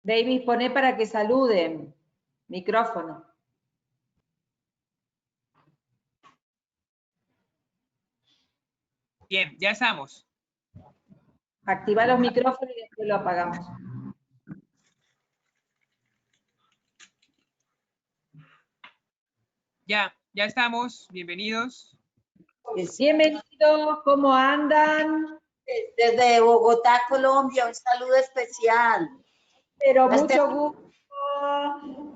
Davis, poné para que saluden. Micrófono. Bien, ya estamos. Activa los micrófonos y después lo apagamos. Ya estamos. Bienvenidos. Bienvenidos, ¿cómo andan? Desde Bogotá, Colombia, un saludo especial. Pero mucho gusto.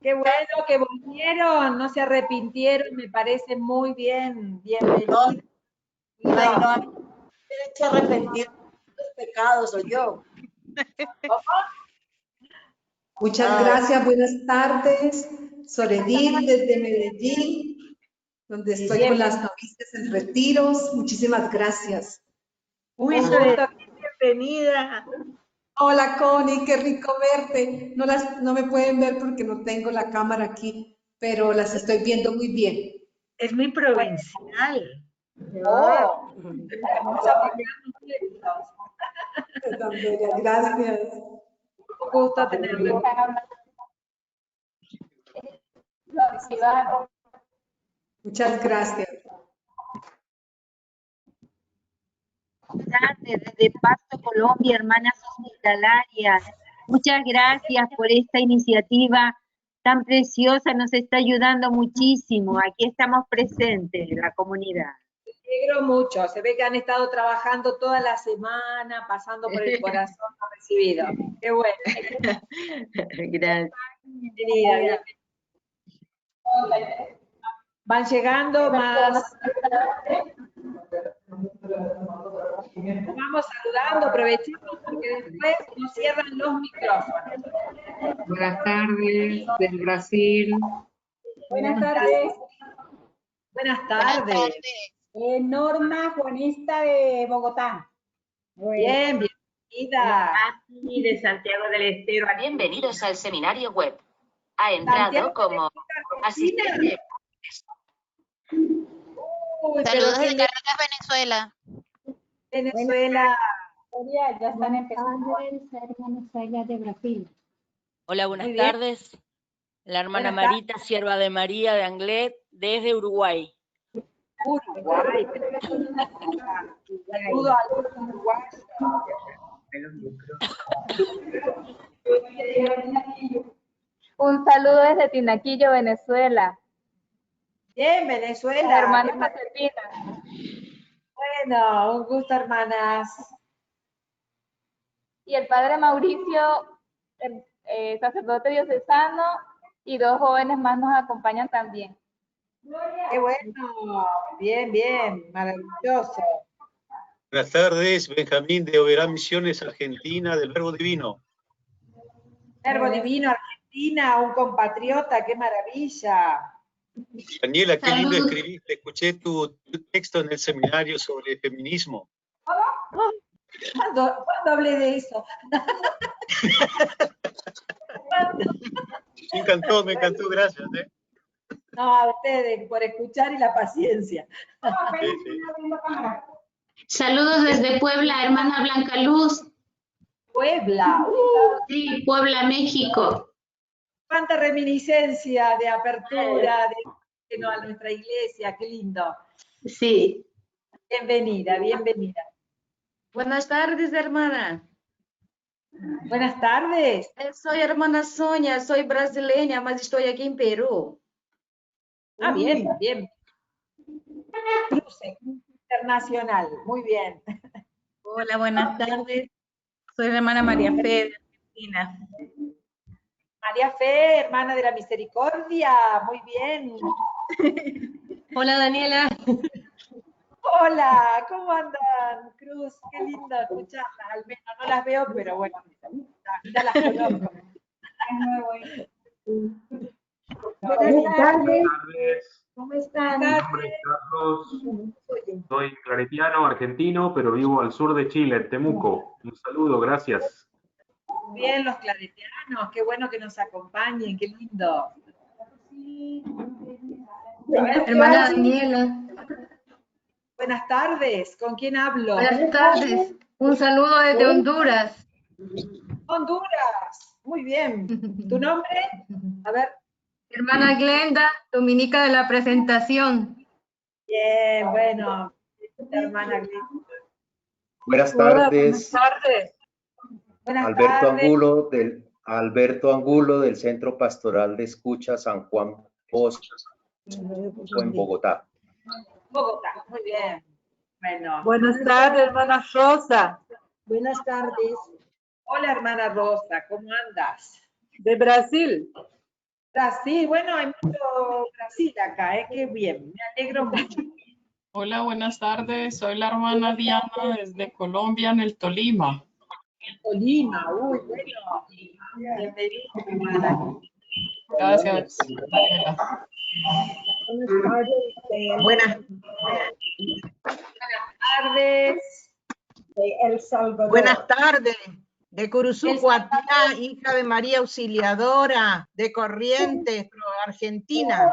Qué bueno que volvieron, no se arrepintieron, me parece muy bien. Bienvenidos. Ay, no, hay derecho a arrepentir de los pecados, soy yo. Muchas gracias, buenas tardes. Soledad desde Medellín, donde estoy con las novicias en retiros. Muchísimas gracias. Uy, bienvenida. Hola Connie, qué rico verte. No me pueden ver porque no tengo la cámara aquí, pero las estoy viendo muy bien. Es muy provincial. Oh, Tan bella, gracias. un gusto tenerlo. Muchas gracias. Desde Pasto, Colombia, hermanas hospitalarias. Muchas gracias por esta iniciativa tan preciosa, nos está ayudando muchísimo. Aquí estamos presentes en la comunidad. Me alegro mucho, se ve que han estado trabajando toda la semana, pasando por el corazón no recibido. Qué bueno. Gracias. Bienvenida. Van llegando más. Vamos saludando, aprovechemos porque después nos cierran los micrófonos. Buenas tardes, del Brasil. Buenas tardes. Buenas tardes. Norma Juanista de Bogotá. Bien, bienvenida. Y de Santiago del Estero. Bienvenidos al seminario web. Ha entrado Santiago, como asistente. Uy, Saludos pero desde Caracas, Venezuela. Venezuela. Ya están empezando. de Brasil. Hola, buenas Muy bien. tardes. La hermana Buenas Marita, sierva de María de Anglet, desde Uruguay. Uruguay. Saludo al Uruguay. Un saludo desde Tinaquillo, Venezuela. Bien, Venezuela. Hermana Josefina. Bueno, un gusto, hermanas. Y el padre Mauricio, sacerdote diocesano, y 2 jóvenes más nos acompañan también. Qué bueno. Bien, bien. Maravilloso. Buenas tardes, Benjamín de Oberá Misiones, Argentina, del Verbo Divino. Verbo Divino, Argentina, un compatriota, qué maravilla. Daniela, qué lindo escribiste. Escuché tu texto en el seminario sobre feminismo. ¿Cuándo hablé de eso? Me encantó, gracias. No, a ustedes por escuchar y la paciencia. Sí, sí. Saludos desde Puebla, hermana Blanca Luz. Puebla. Sí, Puebla, México. Cuánta reminiscencia de apertura a nuestra iglesia, qué lindo. Sí. Bienvenida, bienvenida. Buenas tardes, hermana. Buenas tardes. Soy hermana Sonia, soy brasileña, mas estoy aquí en Perú. Ah, bien, bien. Cruce internacional, muy bien. Hola, buenas tardes. Soy la hermana María Fe de Argentina. María Fe, hermana de la misericordia, muy bien. Hola, Daniela. Hola, ¿cómo andan, Cruz? Qué lindo escucharlas, al menos no las veo, pero bueno, ya las conozco. Buenas tardes. ¿Cómo están? Mi nombre es Carlos, soy claretiano, argentino, pero vivo al sur de Chile, en Temuco. Un saludo, gracias. Bien, los claretianos, qué bueno que nos acompañen, qué lindo. Hermana Daniela. Buenas tardes, ¿con quién hablo? Buenas tardes. Un saludo desde Honduras. Honduras. Muy bien. ¿Tu nombre? A ver. Hermana Glenda, Dominica de la presentación. Bien, bueno. Hermana Glenda. Buenas Hola, tardes. buenas tardes. Buenas tardes. Alberto Angulo del Centro Pastoral de Escucha San Juan Bosco en Bogotá. Bogotá, muy bien. Bueno. Buenas tardes, hermana Rosa. Buenas tardes. Hola, hermana Rosa, ¿cómo andas? De Brasil. Brasil, bueno, hay mucho Brasil acá, qué bien, me alegro mucho. Hola, buenas tardes. Soy la hermana Diana desde Colombia, en el Tolima. Tolima, uy, bueno. Bienvenida, hermana. Gracias. Buenas tardes. El Salvador. Buenas tardes. De Curuzú, Guatirá, hija de María Auxiliadora, de Corrientes, Argentina.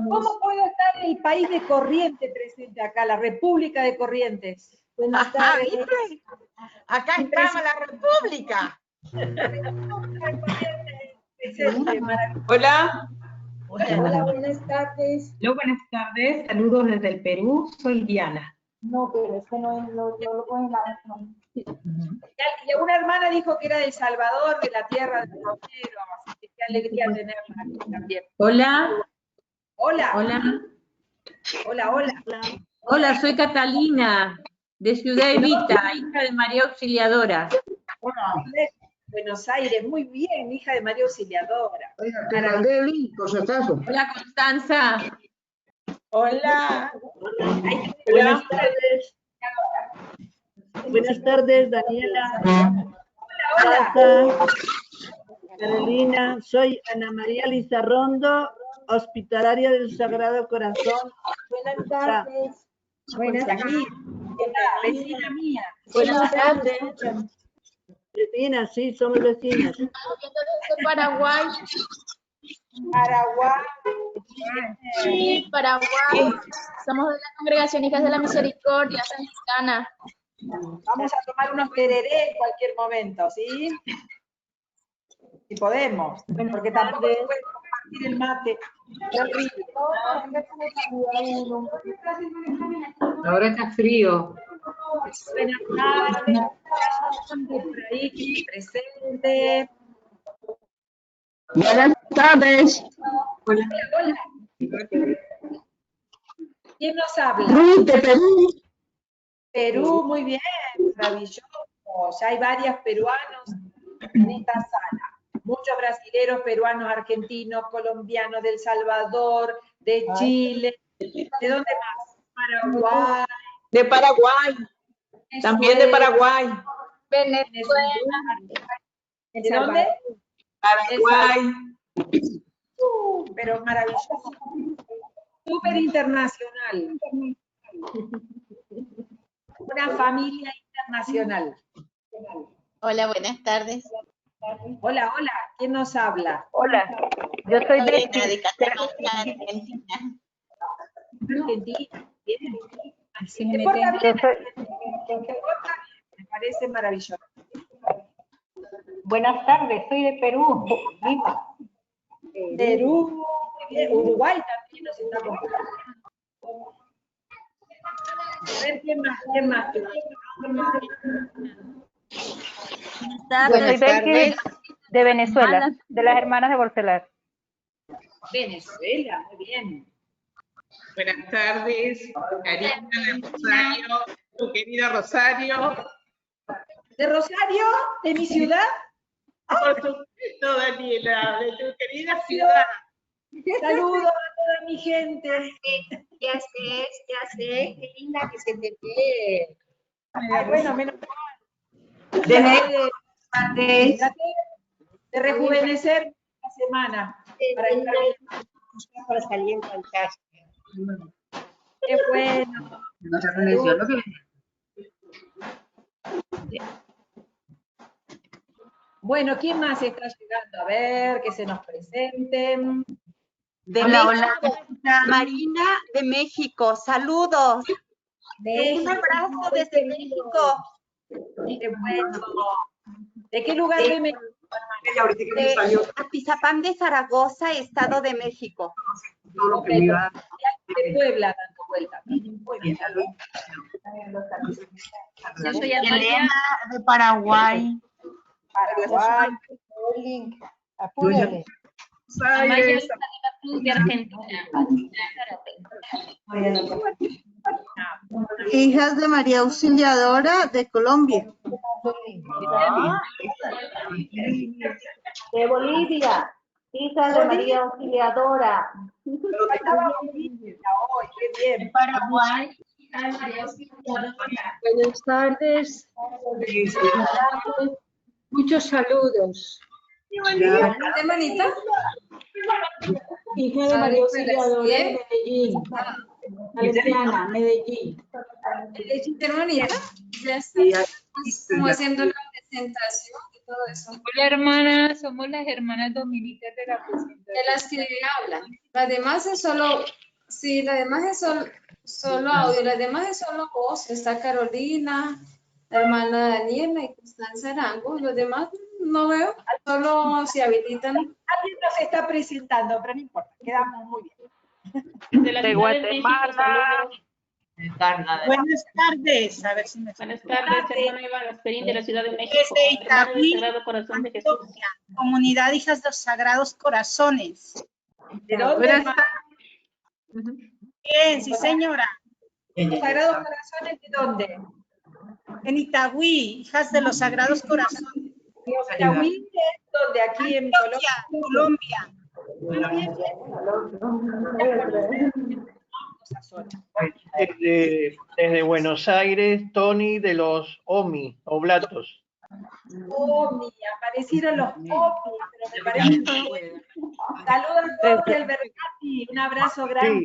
¿Cómo puedo estar en el país de Corrientes presente acá, la República de Corrientes? Buenas tardes. ¿Viste? Acá estaba la República. Hola. Hola, buenas tardes. Hola, buenas tardes. Saludos desde el Perú. Soy Diana. No, pero es que no lo pueden dar. Y una hermana dijo que era de El Salvador, de la tierra del Romero, así que qué alegría tenerla aquí también. Hola. Hola. Hola. Hola, hola. Hola, soy Catalina, de Ciudad Evita, hija de María Auxiliadora. Hola. Buenos Aires, muy bien, hija de María Auxiliadora. Te mandé el link, por si acaso. Hola, Constanza. Hola. Buenas tardes. Buenas tardes, Daniela. Hola. Carolina, soy Ana María Lizarrondo, hospitalaria del Sagrado Corazón. Buenas tardes. Buenas tardes. Vecina mía. Buenas tardes. Vecinas, sí, somos vecinas. Desde Paraguay. Paraguay. Sí, Paraguay. Somos de la Congregación Hijas de la Misericordia Franciscana. Vamos a tomar unos tereré en cualquier momento, ¿sí? Si podemos, porque tampoco se puede compartir el mate. Qué horrible. Ahora está frío. Buenas tardes. Por ahí, presente. Buenas tardes. Hola, hola. ¿Quién nos habla? Ruth de Perú. Perú, muy bien, maravilloso. Ya hay varios peruanos en esta sala. Muchos brasileros, peruanos, argentinos, colombianos, de El Salvador, de Chile. ¿De dónde más? Paraguay. De Paraguay. También de Paraguay. Venezuela. ¿De dónde? Paraguay. Pero maravilloso. Súper internacional. Una familia internacional. Hola, buenas tardes. Hola, hola. ¿Quién nos habla? Hola, yo soy de Cataluña, Argentina. Argentina. Bien. ¿Te porta bien? Me parece maravilloso. Buenas tardes, soy de Perú. Lima. Perú, Uruguay también nos está acompañando. A ver, ¿quién más? ¿Quién más? Yo soy de Venezuela, de las hermanas de Borcelar. Venezuela, muy bien. Buenas tardes, Karina de Rosario, tu querida Rosario. ¿De Rosario? ¿De mi ciudad? Por supuesto, Daniela, de tu querida ciudad. Saludos a toda mi gente. Ya sé, qué linda que se te ve. Ay, bueno, menos mal. De rejuvenecer la semana. Para salir en pantalla. Qué bueno. No se reneció lo que Bueno, ¿quién más está llegando? A ver, que se nos presenten. De Hola, México, Marina de México, saludos. Un abrazo desde México. Qué bueno. ¿De qué lugar de México? Atizapán de Zaragoza, Estado de México. De Puebla dando vueltas. Muy bien. Yo soy Elena de Paraguay. Paraguay. Apúrale. Amaya Luisa de la Cruz de Argentina. Hijas de María Auxiliadora de Colombia. De Bolivia. Hija de María Auxiliadora. Paraguay. Buenas tardes. Muchos saludos. ¿De manita? Hija de María Auxiliadora de Medellín. Valenciana, Medellín. Hermanita, ya está. Como haciendo la presentación y todo eso. Hola hermanas, somos las hermanas dominicas de la presentación. De las que hablan. Las demás es solo, sí, las demás es solo audio, las demás es solo voz. Está Carolina, la hermana Daniela y Constanza Arango. Los demás no veo, solo si habilitan. Alguien nos está presentando, pero no importa, quedamos muy bien. De Guatemala. Buenas tardes. A ver si me Buenas tardes, hermana Eva Gasperín de la Ciudad de México. Desde Hermana del Itagüí, Sagrado Corazón de Jesús. Comunidad Hijas de los Sagrados Corazones. ¿De dónde? Bien, sí señora. ¿Los Sagrados Corazones de dónde? En Itagüí, Hijas de los Sagrados Corazones. Itagüí es donde, aquí en Colombia. Desde Buenos Aires, Tony de los OMI, Oblatos. OMI, aparecieron los OMI, pero me parece que... Saludos a Jorge Albergati, un abrazo grande.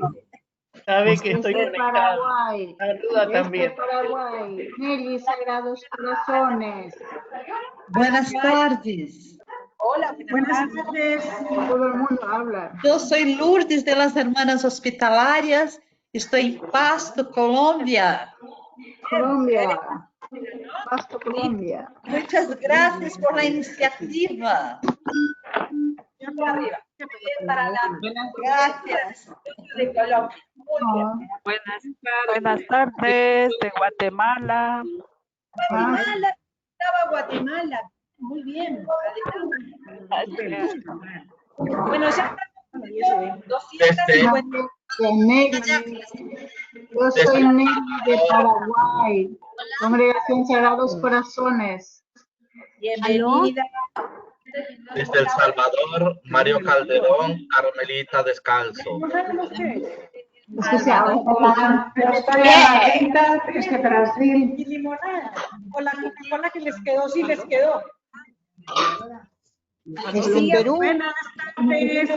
Sí, sabe que estoy Desde conectado. Paraguay. Saluda también. Paraguay. Nelly, Sagrados Corazones. Buenas tardes. Hola, buenas tardes. Todo el mundo habla. Yo soy Lourdes de las Hermanas Hospitalarias. Estoy en Pasto, Colombia. Colombia. Pasto, Colombia. Muchas gracias por la iniciativa. Arriba. Para la... Gracias. De Colombia. Muy bien. Buenas tardes, de Guatemala. Guatemala, estaba Guatemala. Muy bien. Bueno, ya estamos 250. Yo soy Nelly de Paraguay. Congregación Sagrados Corazones. Bienvenida. Desde El Salvador, Mario Calderón, Carmelita Descalzo. Es que se habla es que Brasil. Y limonada. Con la Coca-Cola que les quedó, sí les quedó. Desde Perú. Buenas tardes.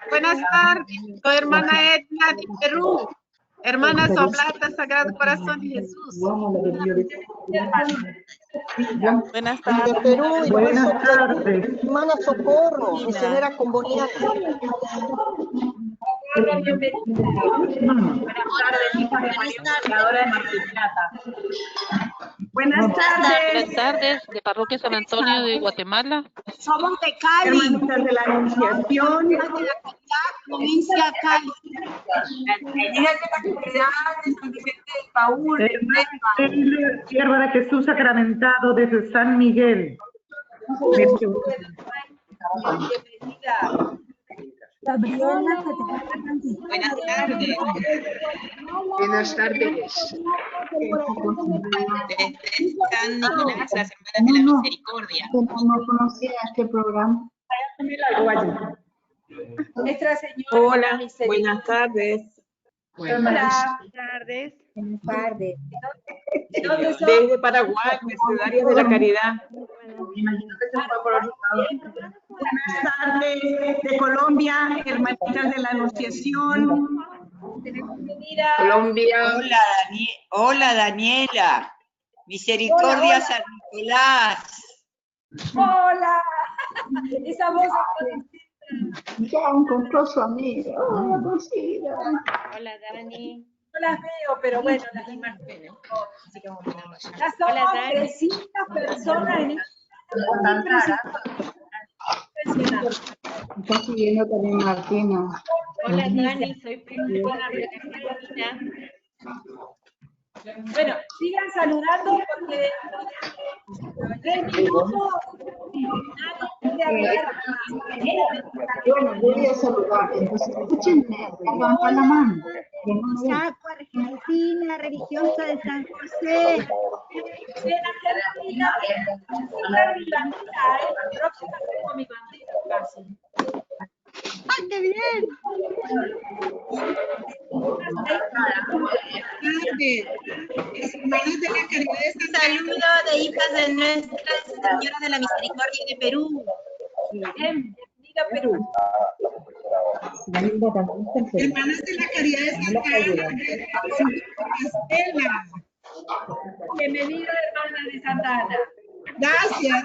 Buenas tardes. Soy hermana Edna de Perú. Hermanas Oblatas, Sagrado Corazón de Jesús. Buenas tardes. De Perú, Buenas tardes. hermana Socorro, misionera comboniana. Buenas Buenas tardes, de Parroquia San Antonio de Guatemala. Somos de Cali. Hermanitas de la Anunciación. Provincia Cali. Sierva de Jesús sacramentado desde San Miguel. Gabriela. Buenas tardes. Buenas tardes. Desde San Nicolás, las Hermanas de la Misericordia. No conocía este programa. Nuestra Señora. Hola, buenas tardes. Buenas tardes. Buenas tardes. ¿De dónde son? Desde Paraguay, Mercedarias de la Caridad. Buenas tardes, de Colombia, Hermanitas de la Anunciación. Colombia. Hola, Daniela. Misericordia Hola. San Nicolás. Hola. Esa voz. Ya encontró su amiga. Hola, Cosita. Hola Dani. No las veo, pero bueno, las imagino. Ya somos 300 personas en impresionante. Está siguiendo también Martina. Hola Dani, soy Priscila Argentina. Bueno, sigan saludando porque en 3 minutos nadie puede hablar más. Bueno, voy a saludar. Entonces, escúchenme, levantan la mano. Saco Argentina, religiosa de San José. En Argentina, mi bandera, la próxima tengo mi bandera casi. ¡Ay, qué bien! Un saludo de hijas de Nuestra Señora de la Misericordia de Perú. Bienvenida a Perú. Hermanas de la Caridad de Santa Ana. Bienvenida, hermana de Santa Ana. Gracias.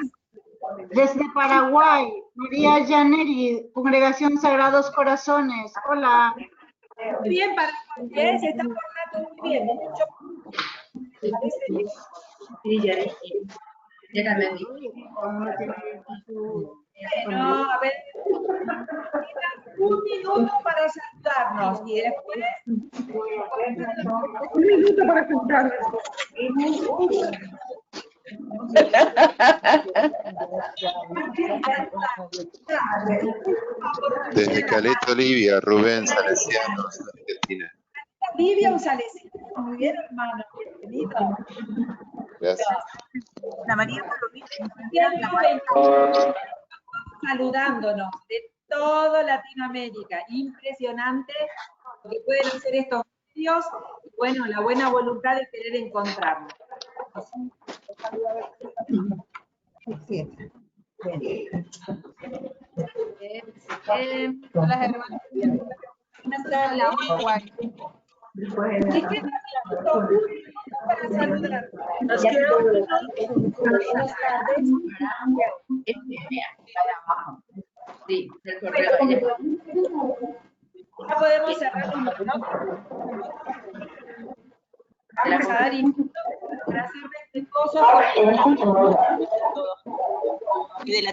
Desde Paraguay, María Yaneri, Congregación Sagrados Corazones. Hola. Muy bien, Paraguay, se está portando muy bien. Mucho. No, a ver, un minuto para saludarnos y después... Un minuto para saludarnos. Desde Caleta, Olivia, Rubén Salesianos, Argentina. Olivia, un salesiano. Muy bien, hermano. Bienvenido. Gracias. La María saludándonos de toda Latinoamérica. Impresionante lo que pueden hacer estos medios y bueno, la buena voluntad de querer encontrarnos. Hola, hermanas. Hola, Uruguay. Para saludar. Los quiero. Buenas tardes. Sí, del correo. Ya podemos cerrar un minuto. Vamos a dar inicio para ser respetuosos Y de la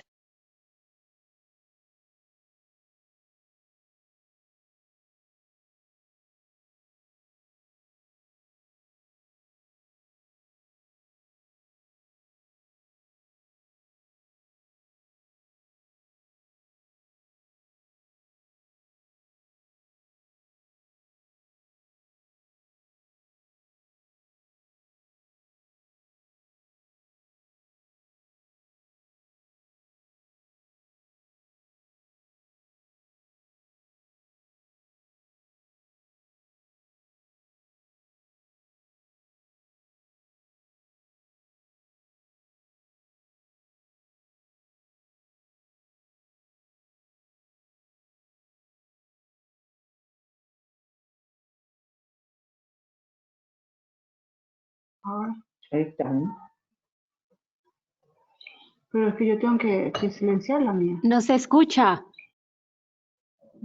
Pero es que yo tengo que silenciar la mía. No se escucha.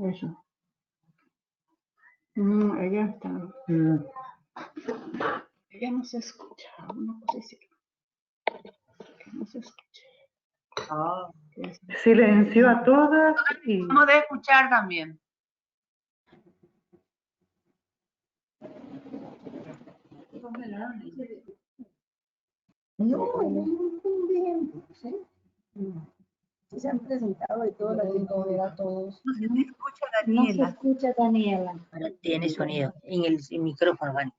Eso. No, ella está. Ella no se escucha. Una cosa así. No se escucha. Silencio a todas y... Vamos a escuchar también. Se han presentado de todo, la tengo que ver a todos. No se escucha, No se Daniela. escucha, Daniela. Ahora tiene sonido en el micrófono, Vani.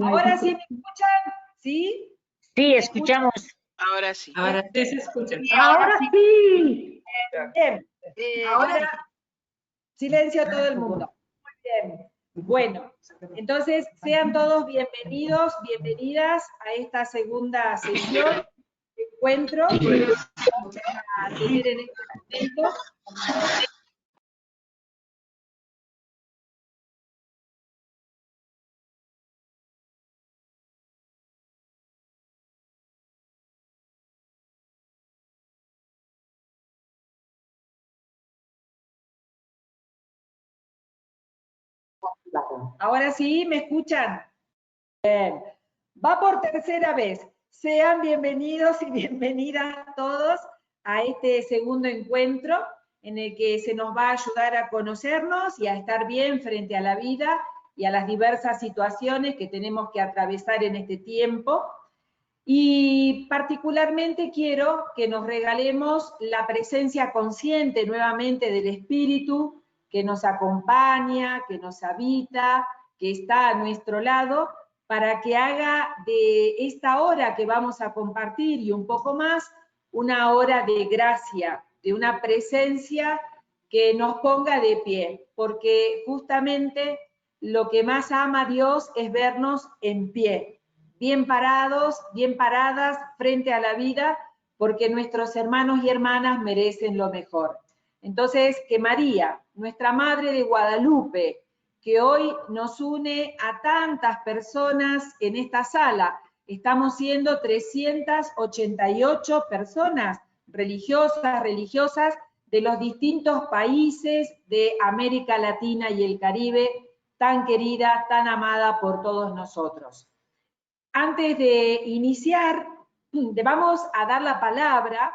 Ahora sí me escuchan, ¿sí? Sí, escuchamos. Ahora sí. Ahora sí se escucha. ¡Ahora sí! Bien. Ahora, silencio a todo el mundo. Muy bien. Bueno, entonces sean todos bienvenidos, bienvenidas a esta segunda sesión de encuentro que vamos a tener en este momento. Ahora sí, ¿me escuchan? Bien. Va por tercera vez. Sean bienvenidos y bienvenidas todos a este segundo encuentro en el que se nos va a ayudar a conocernos y a estar bien frente a la vida y a las diversas situaciones que tenemos que atravesar en este tiempo. Y particularmente quiero que nos regalemos la presencia consciente nuevamente del Espíritu que nos acompaña, que nos habita, que está a nuestro lado, para que haga de esta hora que vamos a compartir y un poco más, una hora de gracia, de una presencia que nos ponga de pie, porque justamente lo que más ama Dios es vernos en pie, bien parados, bien paradas frente a la vida, porque nuestros hermanos y hermanas merecen lo mejor. Entonces, que María, nuestra Madre de Guadalupe, que hoy nos une a tantas personas en esta sala, estamos siendo 388 personas religiosas de los distintos países de América Latina y el Caribe, tan querida, tan amada por todos nosotros. Antes de iniciar, le vamos a dar la palabra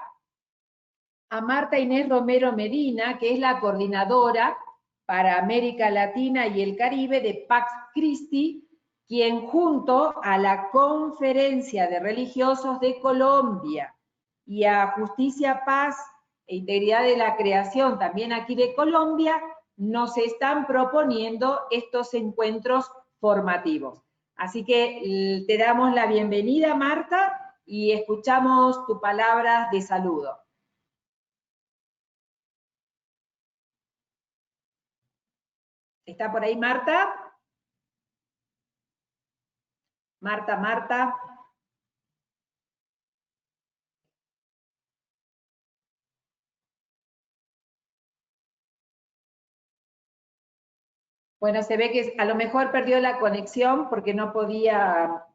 a Marta Inés Romero Medina, que es la coordinadora para América Latina y el Caribe de Pax Christi, quien junto a la Conferencia de Religiosos de Colombia y a Justicia, Paz e Integridad de la Creación, también aquí de Colombia, nos están proponiendo estos encuentros formativos. Así que te damos la bienvenida, Marta, y escuchamos tus palabras de saludo. ¿Está por ahí Marta? Marta. Bueno, se ve que a lo mejor perdió la conexión porque no podía...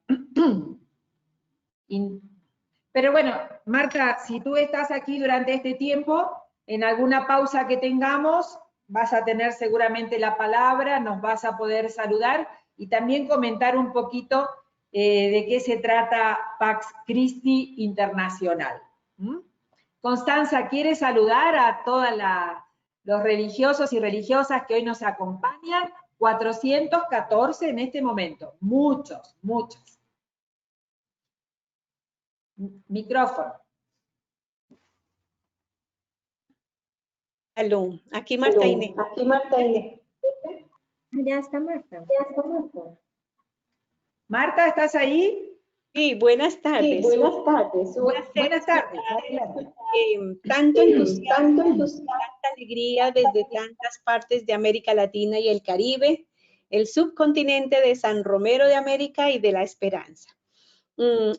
Pero bueno, Marta, si tú estás aquí durante este tiempo, en alguna pausa que tengamos, vas a tener seguramente la palabra, nos vas a poder saludar y también comentar un poquito de qué se trata Pax Christi Internacional. Constanza, ¿quiere saludar a todos los religiosos y religiosas que hoy nos acompañan? 414 en este momento, muchos. Micrófono. Aló, aquí Marta Inés. Ya está Marta. Marta, ¿estás ahí? Sí, buenas tardes. Buenas tardes. Tanto entusiasmo, tanta alegría desde tantas partes de América Latina y el Caribe, el subcontinente de San Romero de América y de la Esperanza.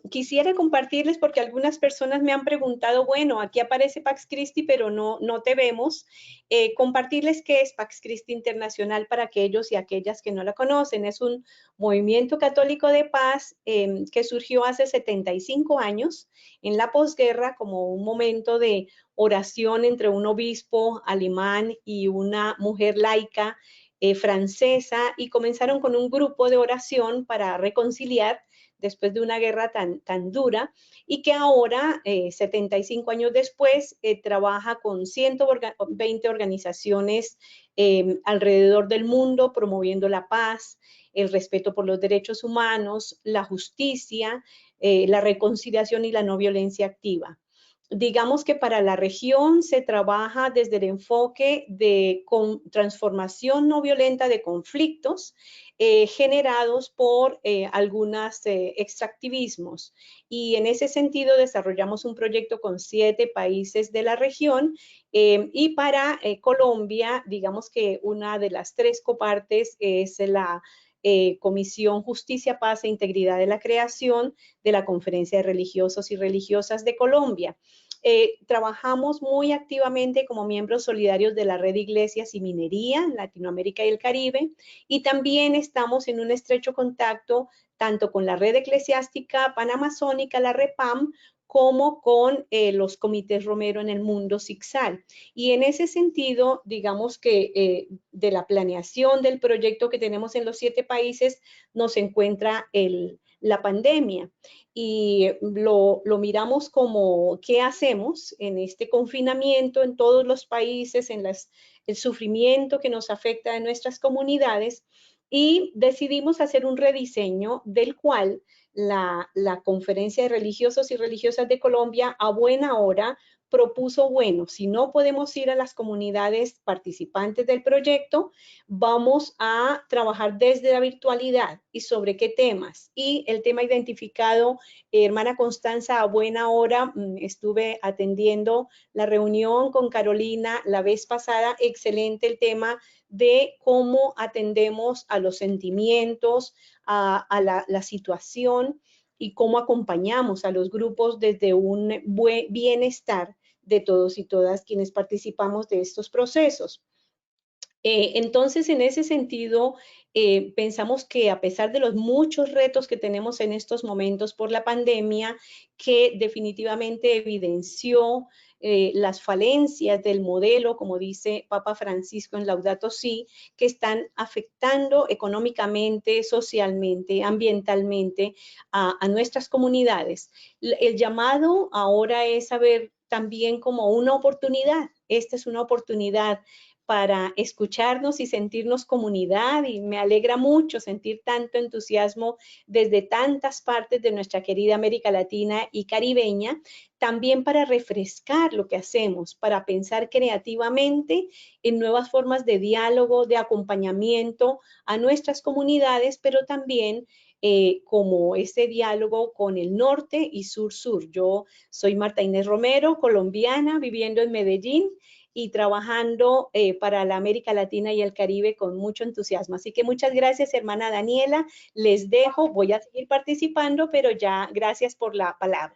Quisiera compartirles porque algunas personas me han preguntado, bueno, aquí aparece Pax Christi, pero no te vemos. Compartirles qué es Pax Christi Internacional para aquellos y aquellas que no la conocen. Es un movimiento católico de paz que surgió hace 75 años en la posguerra como un momento de oración entre un obispo alemán y una mujer laica francesa, y comenzaron con un grupo de oración para reconciliar después de una guerra tan dura, y que ahora, 75 años después, trabaja con 120 organizaciones alrededor del mundo, promoviendo la paz, el respeto por los derechos humanos, la justicia, la reconciliación y la no violencia activa. Digamos que para la región se trabaja desde el enfoque de transformación no violenta de conflictos generados por algunos extractivismos. Y en ese sentido desarrollamos un proyecto con 7 países de la región y para Colombia, digamos que una de las 3 copartes es la Comisión Justicia, Paz e Integridad de la Creación de la Conferencia de Religiosos y Religiosas de Colombia. Trabajamos muy activamente como miembros solidarios de la Red de Iglesias y Minería en Latinoamérica y el Caribe, y también estamos en un estrecho contacto tanto con la Red Eclesiástica Panamazónica, la REPAM, como con los comités Romero en el mundo SICSAL. Y en ese sentido, digamos que de la planeación del proyecto que tenemos en los 7 países, nos encuentra la pandemia. Y lo miramos como qué hacemos en este confinamiento en todos los países, en el sufrimiento que nos afecta en nuestras comunidades, y decidimos hacer un rediseño del cual la Conferencia de Religiosos y Religiosas de Colombia a buena hora propuso, bueno, si no podemos ir a las comunidades participantes del proyecto, vamos a trabajar desde la virtualidad. ¿Y sobre qué temas? Y el tema identificado, hermana Constanza, a buena hora, estuve atendiendo la reunión con Carolina la vez pasada, excelente el tema de cómo atendemos a los sentimientos, a la situación y cómo acompañamos a los grupos desde un buen bienestar de todos y todas quienes participamos de estos procesos. Entonces, en ese sentido, pensamos que a pesar de los muchos retos que tenemos en estos momentos por la pandemia, que definitivamente evidenció las falencias del modelo, como dice Papa Francisco en Laudato Si, que están afectando económicamente, socialmente, ambientalmente a nuestras comunidades. El llamado ahora es a ver también como una oportunidad. Esta es una oportunidad para escucharnos y sentirnos comunidad, y me alegra mucho sentir tanto entusiasmo desde tantas partes de nuestra querida América Latina y caribeña, también para refrescar lo que hacemos, para pensar creativamente en nuevas formas de diálogo, de acompañamiento a nuestras comunidades, pero también como ese diálogo con el norte y sur-sur. Yo soy Marta Inés Romero, colombiana, viviendo en Medellín, y trabajando para la América Latina y el Caribe con mucho entusiasmo. Así que muchas gracias, hermana Daniela. Les dejo, voy a seguir participando, pero ya gracias por la palabra.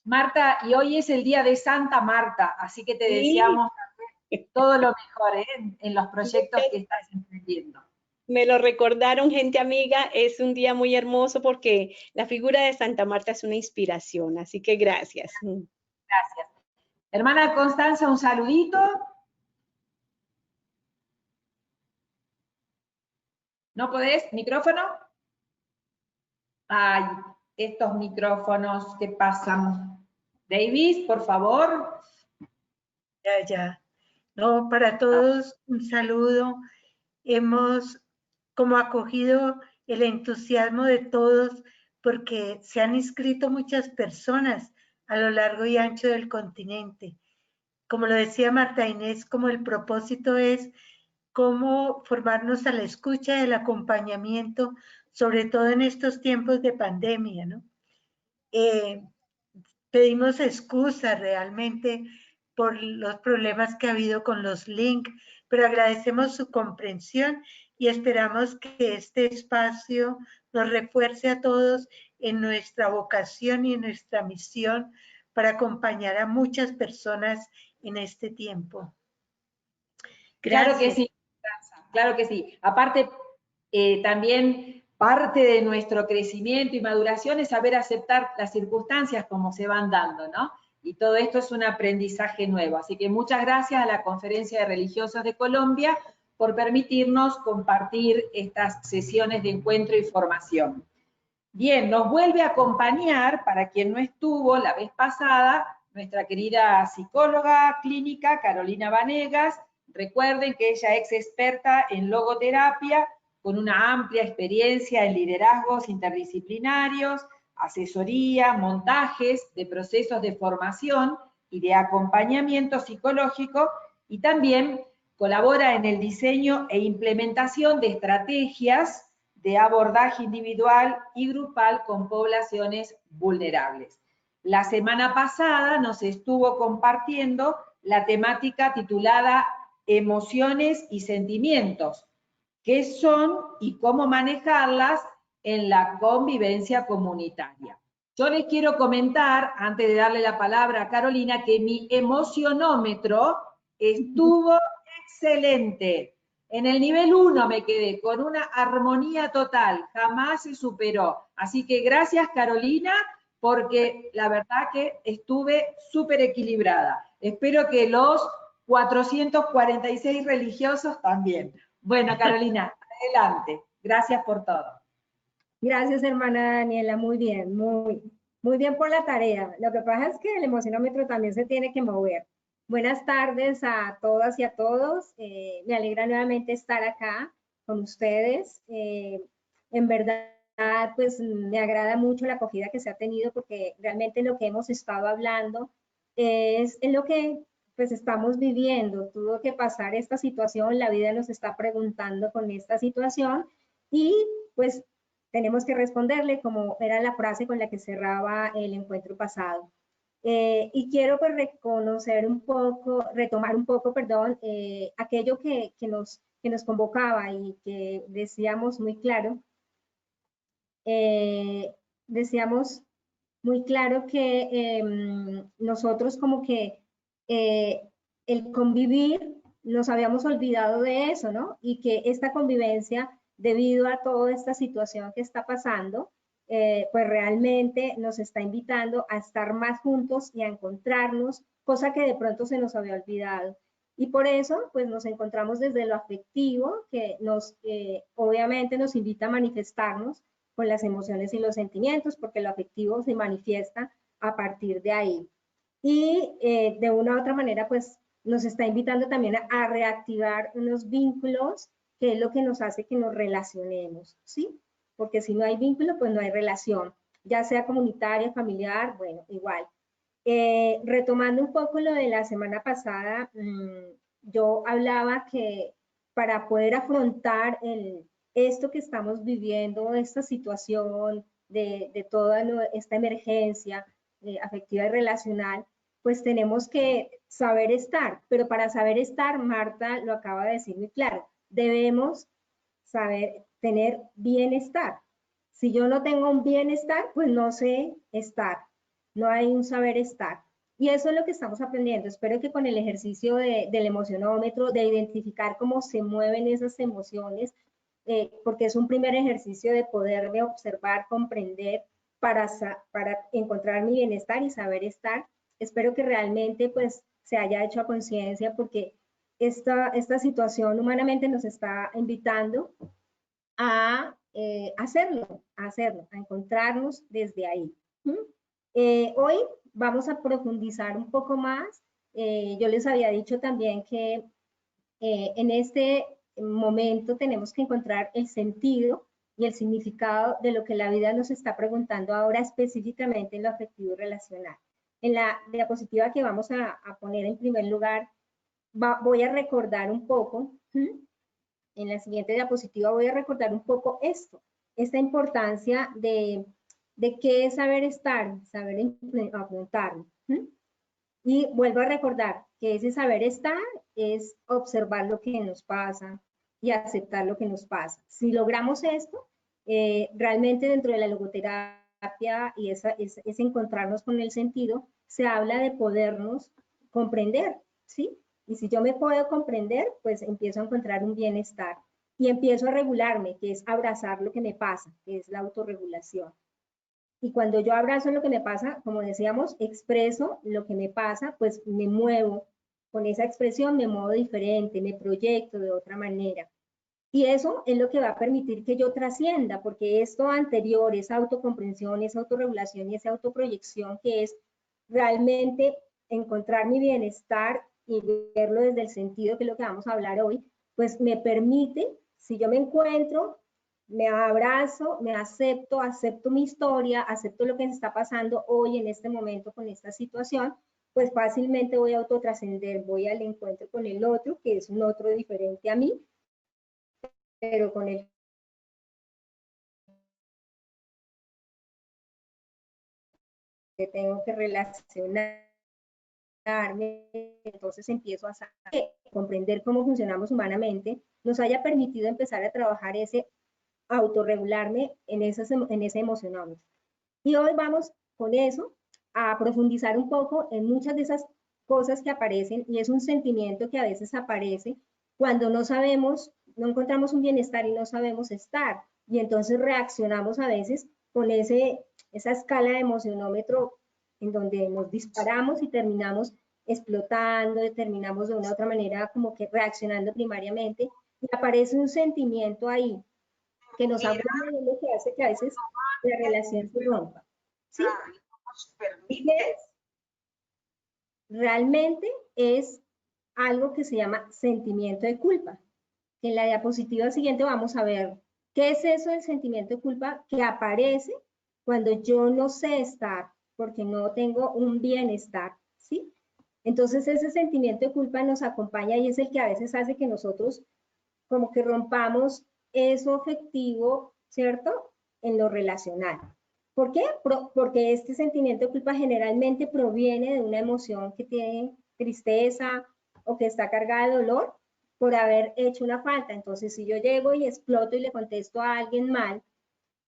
Marta, y hoy es el día de Santa Marta, así que te deseamos todo lo mejor en los proyectos que estás emprendiendo. Me lo recordaron, gente amiga, es un día muy hermoso porque la figura de Santa Marta es una inspiración, así que gracias. Gracias. Hermana Constanza, un saludito. ¿No podés? ¿Micrófono? Ay, estos micrófonos que pasan. Davis, por favor. Ya. No, para todos un saludo. Hemos como acogido el entusiasmo de todos porque se han inscrito muchas personas a lo largo y ancho del continente. Como lo decía Marta Inés, como el propósito es cómo formarnos a la escucha del acompañamiento, sobre todo en estos tiempos de pandemia, ¿no? Pedimos excusas realmente por los problemas que ha habido con los links, pero agradecemos su comprensión y esperamos que este espacio nos refuerce a todos en nuestra vocación y en nuestra misión para acompañar a muchas personas en este tiempo. Gracias. Claro que sí, claro que sí. Aparte, también parte de nuestro crecimiento y maduración es saber aceptar las circunstancias como se van dando, ¿no? Y todo esto es un aprendizaje nuevo. Así que muchas gracias a la Conferencia de Religiosos de Colombia por permitirnos compartir estas sesiones de encuentro y formación. Bien, nos vuelve a acompañar, para quien no estuvo la vez pasada, nuestra querida psicóloga clínica Carolina Vanegas. Recuerden que ella es experta en logoterapia, con una amplia experiencia en liderazgos interdisciplinarios, asesoría, montajes de procesos de formación y de acompañamiento psicológico, y también colabora en el diseño e implementación de estrategias de abordaje individual y grupal con poblaciones vulnerables. La semana pasada nos estuvo compartiendo la temática titulada Emociones y sentimientos, qué son y cómo manejarlas en la convivencia comunitaria. Yo les quiero comentar, antes de darle la palabra a Carolina, que mi emocionómetro estuvo excelente. En el nivel 1 me quedé, con una armonía total, jamás se superó. Así que gracias, Carolina, porque la verdad que estuve súper equilibrada. Espero que los 446 religiosos también. Bueno, Carolina, adelante. Gracias por todo. Gracias, hermana Daniela. Muy bien, muy bien por la tarea. Lo que pasa es que el emocionómetro también se tiene que mover. Buenas tardes a todas y a todos. Me alegra nuevamente estar acá con ustedes. En verdad, pues me agrada mucho la acogida que se ha tenido porque realmente lo que hemos estado hablando es en lo que pues estamos viviendo. Tuvo que pasar esta situación, la vida nos está preguntando con esta situación y pues tenemos que responderle como era la frase con la que cerraba el encuentro pasado. Y quiero pues reconocer un poco, retomar un poco, perdón, aquello que nos convocaba y que decíamos muy claro. Decíamos muy claro que nosotros como que el convivir, nos habíamos olvidado de eso, ¿no? Y que esta convivencia, debido a toda esta situación que está pasando, pues realmente nos está invitando a estar más juntos y a encontrarnos, cosa que de pronto se nos había olvidado. Y por eso, pues nos encontramos desde lo afectivo, que obviamente nos invita a manifestarnos con las emociones y los sentimientos, porque lo afectivo se manifiesta a partir de ahí. Y de una u otra manera, pues nos está invitando también a reactivar unos vínculos, que es lo que nos hace que nos relacionemos, ¿sí? Porque si no hay vínculo, pues no hay relación, ya sea comunitaria, familiar, bueno, igual. Retomando un poco lo de la semana pasada, yo hablaba que para poder afrontar esto que estamos viviendo, esta situación de toda esta emergencia afectiva y relacional, pues tenemos que saber estar, pero para saber estar, Marta lo acaba de decir muy claro, debemos saber tener bienestar. Si yo no tengo un bienestar, pues no sé estar, no hay un saber estar. Y eso es lo que estamos aprendiendo. Espero que con el ejercicio del emocionómetro, de identificar cómo se mueven esas emociones, porque es un primer ejercicio de poderme observar, comprender, para encontrar mi bienestar y saber estar. Espero que realmente pues se haya hecho a conciencia, porque esta situación humanamente nos está invitando a hacerlo, a encontrarnos desde ahí. Hoy vamos a profundizar un poco más. Yo les había dicho también que en este momento tenemos que encontrar el sentido y el significado de lo que la vida nos está preguntando ahora, específicamente en lo afectivo y relacional. En la diapositiva que vamos a poner en primer lugar, voy a recordar un poco, en la siguiente diapositiva voy a recordar un poco esta importancia de qué es saber estar, saber afrontarlo. Y vuelvo a recordar que ese saber estar es observar lo que nos pasa y aceptar lo que nos pasa. Si logramos esto, realmente dentro de la logoterapia y es encontrarnos con el sentido, se habla de podernos comprender, ¿sí? Y si yo me puedo comprender, pues empiezo a encontrar un bienestar y empiezo a regularme, que es abrazar lo que me pasa, que es la autorregulación. Y cuando yo abrazo lo que me pasa, como decíamos, expreso lo que me pasa, pues me muevo. Con esa expresión me muevo diferente, me proyecto de otra manera. Y eso es lo que va a permitir que yo trascienda, porque esto anterior, esa autocomprensión, esa autorregulación y esa autoproyección, que es realmente encontrar mi bienestar y verlo desde el sentido, que es lo que vamos a hablar hoy, pues me permite, si yo me encuentro, me abrazo, me acepto mi historia, acepto lo que me está pasando hoy en este momento con esta situación, pues fácilmente voy a autotrascender, voy al encuentro con el otro, que es un otro diferente a mí, pero con el que tengo que relacionarme, entonces empiezo a comprender cómo funcionamos humanamente, nos haya permitido empezar a trabajar ese autorregularme en ese emocionómetro. Y hoy vamos con eso a profundizar un poco en muchas de esas cosas que aparecen, y es un sentimiento que a veces aparece cuando no sabemos, no encontramos un bienestar y no sabemos estar, y entonces reaccionamos a veces con ese esa escala de emocionómetro en donde nos disparamos y terminamos explotando, y terminamos de una u otra manera como que reaccionando primariamente, y aparece un sentimiento ahí que nos abruma y es lo que hace que a veces la relación se rompa. ¿Sí? Realmente es algo que se llama sentimiento de culpa. En la diapositiva siguiente vamos a ver qué es eso del sentimiento de culpa que aparece cuando yo no sé estar, porque no tengo un bienestar, ¿sí? Entonces ese sentimiento de culpa nos acompaña y es el que a veces hace que nosotros como que rompamos eso afectivo, ¿cierto? En lo relacional. ¿Por qué? Porque este sentimiento de culpa generalmente proviene de una emoción que tiene tristeza o que está cargada de dolor por haber hecho una falta. Entonces, si yo llego y exploto y le contesto a alguien mal,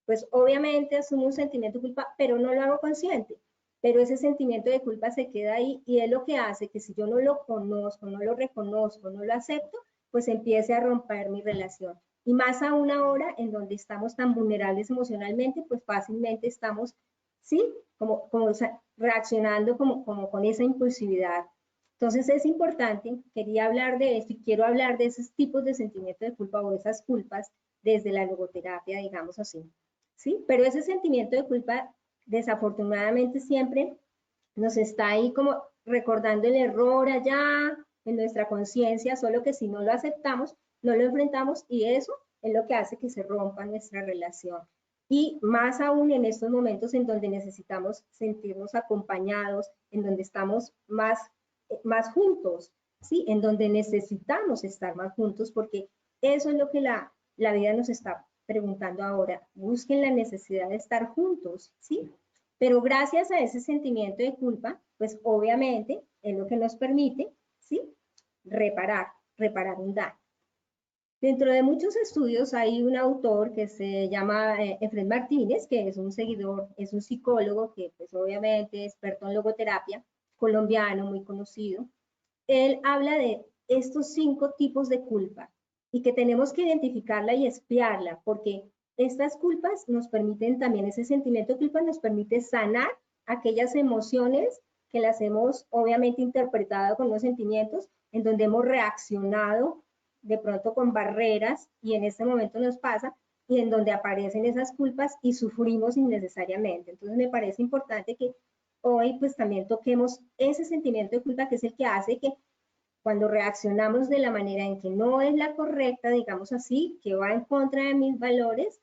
pues obviamente asumo un sentimiento de culpa, pero no lo hago consciente. Pero ese sentimiento de culpa se queda ahí y es lo que hace que si yo no lo conozco, no lo reconozco, no lo acepto, pues empiece a romper mi relación. Y más aún ahora en donde estamos tan vulnerables emocionalmente, pues fácilmente estamos, ¿sí? Como reaccionando como con esa impulsividad. Entonces es importante, quería hablar de esto y quiero hablar de esos tipos de sentimiento de culpa o esas culpas desde la logoterapia, digamos así, ¿sí? Pero ese sentimiento de culpa desafortunadamente siempre nos está ahí como recordando el error allá en nuestra conciencia, solo que si no lo aceptamos, no lo enfrentamos y eso es lo que hace que se rompa nuestra relación. Y más aún en estos momentos en donde necesitamos sentirnos acompañados, en donde estamos más juntos, ¿sí? En donde necesitamos estar más juntos porque eso es lo que la vida nos está preguntando ahora. Busquen la necesidad de estar juntos, ¿sí? Pero gracias a ese sentimiento de culpa, pues obviamente es lo que nos permite, ¿sí? Reparar un daño. Dentro de muchos estudios hay un autor que se llama Efrén Martínez, que es un seguidor, es un psicólogo que pues obviamente es experto en logoterapia, colombiano, muy conocido. Él habla de estos 5 tipos de culpa y que tenemos que identificarla y espiarla, porque estas culpas nos permiten también, ese sentimiento de culpa nos permite sanar aquellas emociones que las hemos obviamente interpretado con los sentimientos, en donde hemos reaccionado de pronto con barreras y en este momento nos pasa, y en donde aparecen esas culpas y sufrimos innecesariamente. Entonces me parece importante que hoy pues también toquemos ese sentimiento de culpa que es el que hace que cuando reaccionamos de la manera en que no es la correcta, digamos así, que va en contra de mis valores,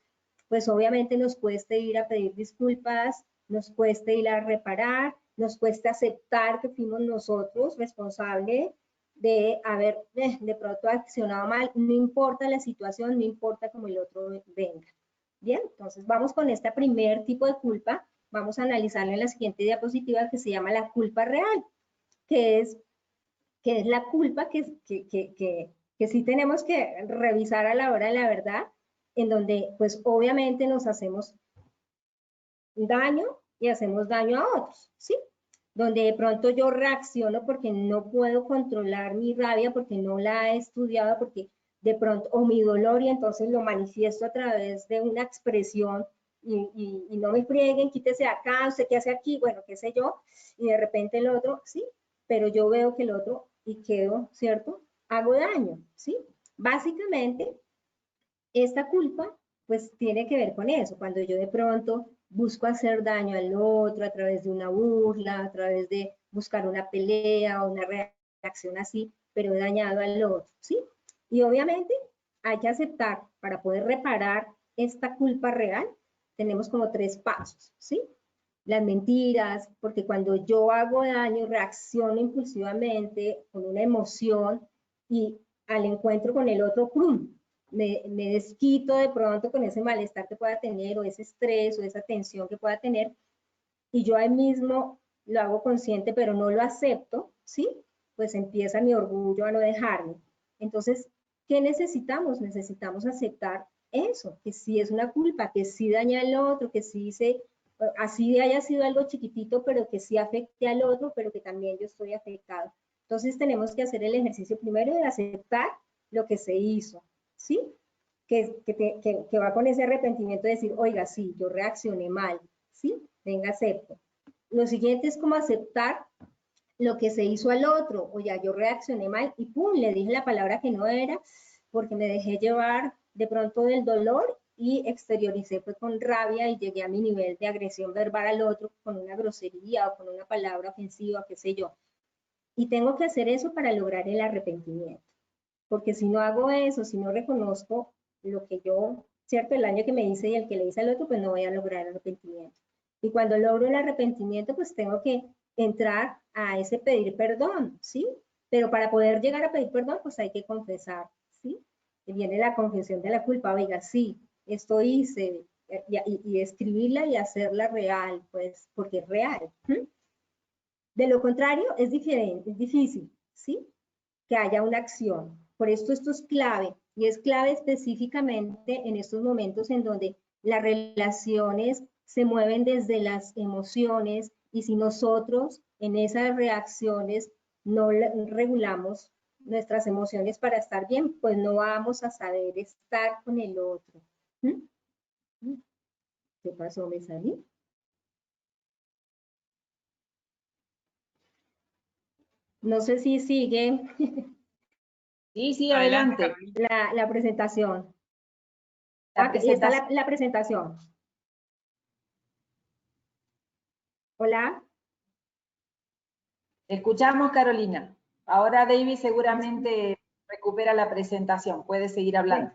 pues obviamente nos cuesta ir a pedir disculpas, nos cuesta ir a reparar, nos cuesta aceptar que fuimos nosotros responsables de haber de pronto accionado mal, no importa la situación, no importa cómo el otro venga. Bien, entonces vamos con este primer tipo de culpa, vamos a analizarlo en la siguiente diapositiva que se llama la culpa real, que es la culpa que sí tenemos que revisar a la hora de la verdad, en donde pues obviamente nos hacemos daño y hacemos daño a otros, ¿sí? Donde de pronto yo reacciono porque no puedo controlar mi rabia, porque no la he estudiado, porque de pronto, o mi dolor, y entonces lo manifiesto a través de una expresión, y no me frieguen, quítese acá, usted qué hace aquí, bueno, qué sé yo, y de repente el otro, sí, pero yo veo que el otro, y quedo, ¿cierto? Hago daño, ¿sí? Básicamente, esta culpa, pues tiene que ver con eso, cuando yo de pronto busco hacer daño al otro a través de una burla, a través de buscar una pelea o una reacción así, pero he dañado al otro, ¿sí? Y obviamente hay que aceptar, para poder reparar esta culpa real, tenemos como 3 pasos, ¿sí? Las mentiras, porque cuando yo hago daño, reacciono impulsivamente con una emoción y al encuentro con el otro, ¡pum!, me desquito de pronto con ese malestar que pueda tener o ese estrés o esa tensión que pueda tener y yo ahí mismo lo hago consciente pero no lo acepto, ¿sí? Pues empieza mi orgullo a no dejarme. Entonces, ¿qué necesitamos? Necesitamos aceptar eso, que sí es una culpa, que sí daña al otro, que sí así haya sido algo chiquitito, pero que sí afecte al otro, pero que también yo estoy afectado. Entonces tenemos que hacer el ejercicio primero de aceptar lo que se hizo, ¿sí? Que va con ese arrepentimiento de decir, oiga, sí, yo reaccioné mal, ¿sí? venga, acepto. Lo siguiente es como aceptar lo que se hizo al otro, o ya yo reaccioné mal y pum, le dije la palabra que no era, porque me dejé llevar de pronto del dolor y exterioricé pues con rabia y llegué a mi nivel de agresión verbal al otro con una grosería o con una palabra ofensiva, qué sé yo. Y tengo que hacer eso para lograr el arrepentimiento, porque si no hago eso, si no reconozco lo que yo, cierto, el daño que me hice y el que le hice al otro, pues no voy a lograr el arrepentimiento. Y cuando logro el arrepentimiento, pues tengo que entrar a ese pedir perdón, ¿sí? Pero para poder llegar a pedir perdón, pues hay que confesar, ¿sí? Y viene la confesión de la culpa, oiga, sí, esto hice, y escribirla y hacerla real, pues, porque es real. De lo contrario, es diferente, es difícil, ¿sí? Que haya una acción. Por esto es clave, y es clave específicamente en estos momentos en donde las relaciones se mueven desde las emociones, y si nosotros en esas reacciones no regulamos nuestras emociones para estar bien, pues no vamos a saber estar con el otro. ¿Qué pasó? ¿Me salí? No sé si sigue. Sí, adelante. La presentación. La presentación. Está la presentación. Hola. Te escuchamos, Carolina. Ahora David seguramente recupera la presentación. Puedes seguir hablando.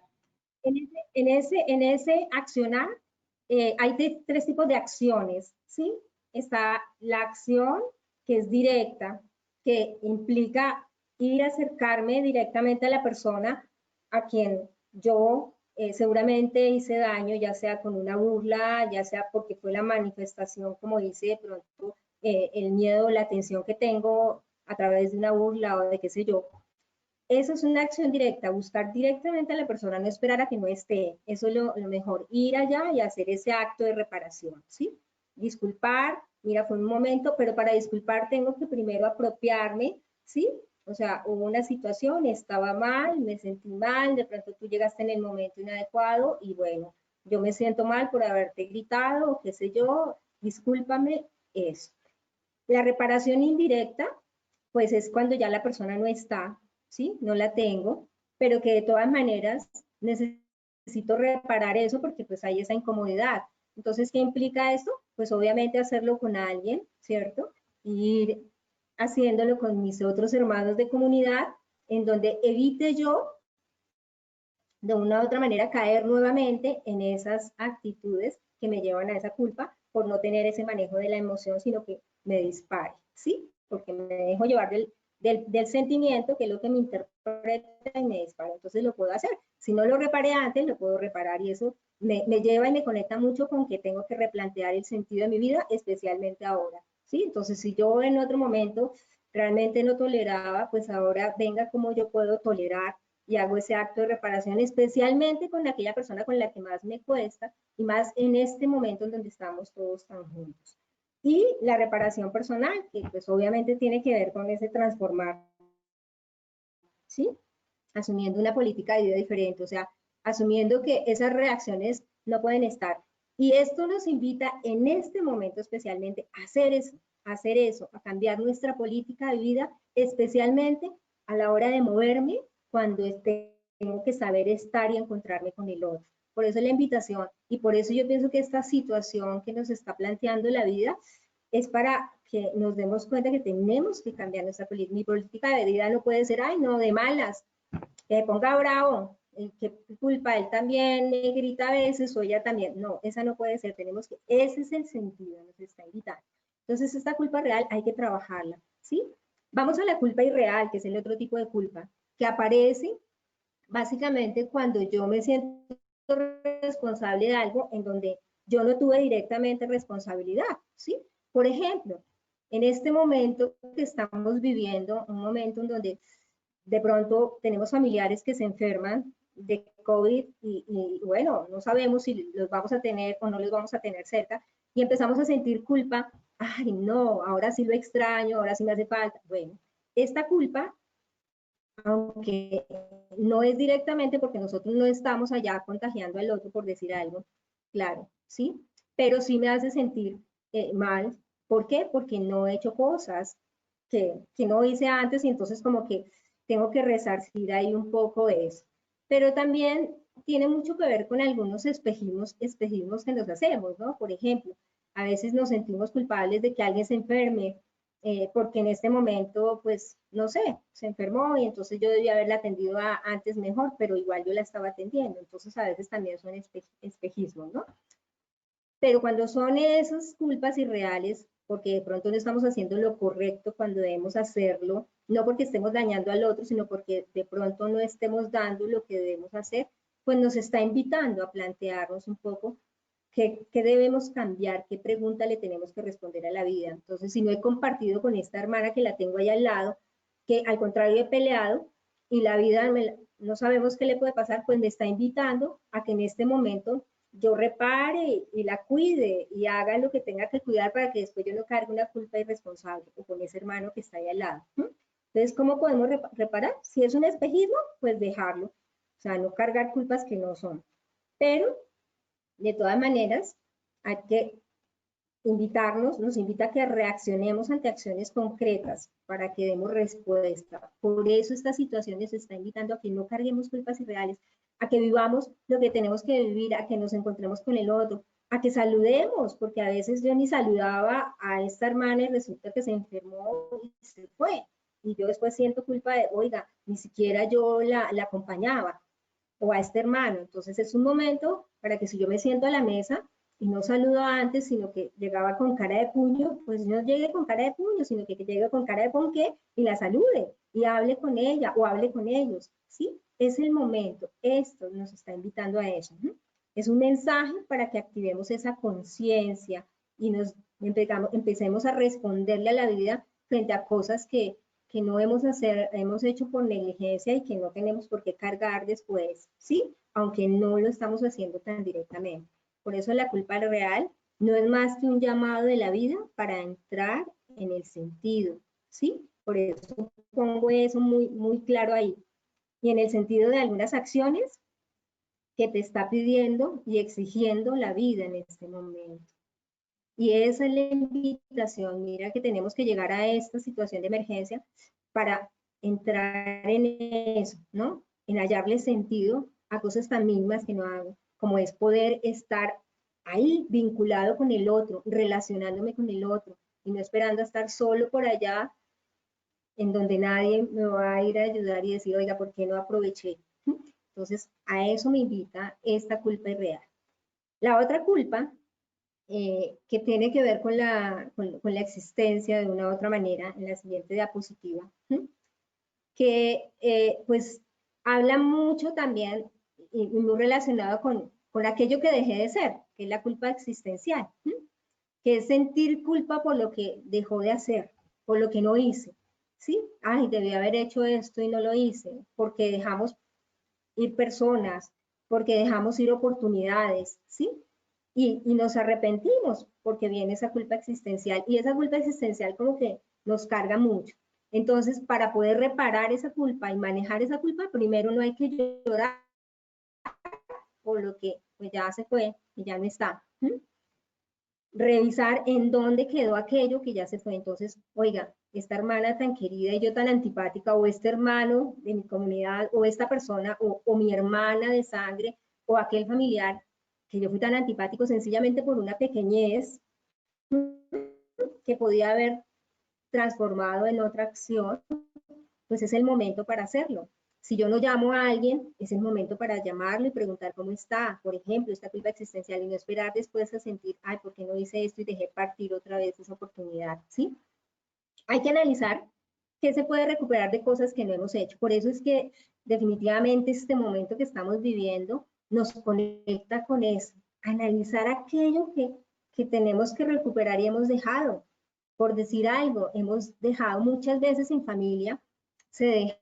En ese accionar hay tres tipos de acciones, ¿sí? Está la acción que es directa, que implica ir a acercarme directamente a la persona a quien yo seguramente hice daño, ya sea con una burla, ya sea porque fue la manifestación, como dice de pronto, el miedo, la tensión que tengo a través de una burla o de qué sé yo. Eso es una acción directa, buscar directamente a la persona, no esperar a que no esté. Eso es lo mejor, ir allá y hacer ese acto de reparación, ¿sí? Disculpar, mira, fue un momento, pero para disculpar tengo que primero apropiarme, ¿sí? O sea, hubo una situación, estaba mal, me sentí mal, de pronto tú llegaste en el momento inadecuado y bueno, yo me siento mal por haberte gritado o qué sé yo, discúlpame, eso. La reparación indirecta, pues es cuando ya la persona no está, ¿sí? No la tengo, pero que de todas maneras necesito reparar eso porque pues hay esa incomodidad. Entonces, ¿qué implica esto? Pues obviamente hacerlo con alguien, ¿cierto? Ir haciéndolo con mis otros hermanos de comunidad, en donde evite yo de una u otra manera caer nuevamente en esas actitudes que me llevan a esa culpa por no tener ese manejo de la emoción, sino que me dispare, ¿sí? Porque me dejo llevar del sentimiento, que es lo que me interpreta y me dispara. Entonces lo puedo hacer. Si no lo reparé antes, lo puedo reparar y eso me lleva y me conecta mucho con que tengo que replantear el sentido de mi vida, especialmente ahora, ¿sí? Entonces, si yo en otro momento realmente no toleraba, pues ahora venga cómo yo puedo tolerar y hago ese acto de reparación, especialmente con aquella persona con la que más me cuesta y más en este momento en donde estamos todos tan juntos. Y la reparación personal, que pues obviamente tiene que ver con ese transformar, ¿sí? Asumiendo una política de vida diferente, o sea, asumiendo que esas reacciones no pueden estar. Y esto nos invita en este momento especialmente a hacer eso, a cambiar nuestra política de vida, especialmente a la hora de moverme cuando tengo que saber estar y encontrarme con el otro. Por eso la invitación, y por eso yo pienso que esta situación que nos está planteando la vida es para que nos demos cuenta que tenemos que cambiar nuestra política. Mi política de vida no puede ser, ay, no, de malas, que me ponga bravo, qué culpa, él también me grita a veces, o ella también. No, esa no puede ser, tenemos que, ese es el sentido, nos está invitando. Entonces, esta culpa real hay que trabajarla, ¿sí? Vamos a la culpa irreal, que es el otro tipo de culpa, que aparece básicamente cuando yo me siento responsable de algo en donde yo no tuve directamente responsabilidad, ¿sí? Por ejemplo, en este momento que estamos viviendo, un momento en donde de pronto tenemos familiares que se enferman de COVID y bueno, no sabemos si los vamos a tener o no los vamos a tener cerca y empezamos a sentir culpa, ay no, ahora sí lo extraño, ahora sí me hace falta. Bueno, esta culpa, aunque no es directamente porque nosotros no estamos allá contagiando al otro por decir algo, claro, ¿sí? Pero sí me hace sentir mal. ¿Por qué? Porque no he hecho cosas que no hice antes y entonces como que tengo que resarcir ahí un poco de eso. Pero también tiene mucho que ver con algunos espejismos que nos hacemos, ¿no? Por ejemplo, a veces nos sentimos culpables de que alguien se enferme, porque en este momento, pues, no sé, se enfermó y entonces yo debía haberla atendido antes mejor, pero igual yo la estaba atendiendo. Entonces, a veces también son espejismos, ¿no? Pero cuando son esas culpas irreales, porque de pronto no estamos haciendo lo correcto cuando debemos hacerlo, no porque estemos dañando al otro, sino porque de pronto no estemos dando lo que debemos hacer, pues nos está invitando a plantearnos un poco qué debemos cambiar, qué pregunta le tenemos que responder a la vida. Entonces, si no he compartido con esta hermana que la tengo ahí al lado, que al contrario he peleado y la vida no sabemos qué le puede pasar, pues me está invitando a que en este momento yo repare y la cuide y haga lo que tenga que cuidar para que después yo no cargue una culpa irresponsable o con ese hermano que está ahí al lado. Entonces, ¿cómo podemos reparar? Si es un espejismo, pues dejarlo. O sea, no cargar culpas que no son. Pero, de todas maneras, hay que nos invita a que reaccionemos ante acciones concretas para que demos respuesta. Por eso esta situación nos está invitando a que no carguemos culpas irreales, a que vivamos lo que tenemos que vivir, a que nos encontremos con el otro, a que saludemos, porque a veces yo ni saludaba a esta hermana y resulta que se enfermó y se fue. Y yo después siento culpa de, oiga, ni siquiera yo la acompañaba, o a este hermano. Entonces es un momento para que si yo me siento a la mesa y no saludo antes, sino que llegaba con cara de puño, pues no llegue con cara de puño, sino que llegue con cara de ponqué y la salude y hable con ella o hable con ellos, ¿sí? Es el momento, esto nos está invitando a eso, ¿no? Es un mensaje para que activemos esa conciencia y nos empecemos a responderle a la vida frente a cosas que no hemos hecho por negligencia y que no tenemos por qué cargar después, ¿sí? Aunque no lo estamos haciendo tan directamente. Por eso la culpa real no es más que un llamado de la vida para entrar en el sentido, ¿sí? Por eso pongo eso muy, muy claro ahí. Y en el sentido de algunas acciones que te está pidiendo y exigiendo la vida en este momento. Y esa es la invitación, mira que tenemos que llegar a esta situación de emergencia para entrar en eso, ¿no? En hallarle sentido a cosas tan mínimas que no hago, como es poder estar ahí vinculado con el otro, relacionándome con el otro, y no esperando a estar solo por allá, en donde nadie me va a ir a ayudar y decir, oiga, ¿por qué no aproveché? Entonces, a eso me invita esta culpa irreal. La otra culpa que tiene que ver con la existencia de una u otra manera, en la siguiente diapositiva, que pues habla mucho también y muy relacionado con aquello que dejé de ser, que es la culpa existencial, que es sentir culpa por lo que dejó de hacer, por lo que no hice, ¿sí? Ay, debí haber hecho esto y no lo hice, porque dejamos ir personas, porque dejamos ir oportunidades, ¿sí? Y nos arrepentimos porque viene esa culpa existencial y esa culpa existencial como que nos carga mucho. Entonces, para poder reparar esa culpa y manejar esa culpa, primero no hay que llorar por lo que pues ya se fue y ya no está. Revisar en dónde quedó aquello que ya se fue. Entonces, oiga, esta hermana tan querida y yo tan antipática, o este hermano de mi comunidad, o esta persona, o mi hermana de sangre, o aquel familiar, que yo fui tan antipático sencillamente por una pequeñez que podía haber transformado en otra acción, pues es el momento para hacerlo. Si yo no llamo a alguien, es el momento para llamarlo y preguntar cómo está. Por ejemplo, esta culpa existencial y no esperar después a sentir, ay, ¿por qué no hice esto y dejé partir otra vez esa oportunidad? ¿Sí? Hay que analizar qué se puede recuperar de cosas que no hemos hecho. Por eso es que definitivamente este momento que estamos viviendo nos conecta con eso. Analizar aquello que tenemos que recuperar y hemos dejado. Por decir algo, hemos dejado muchas veces en familia, se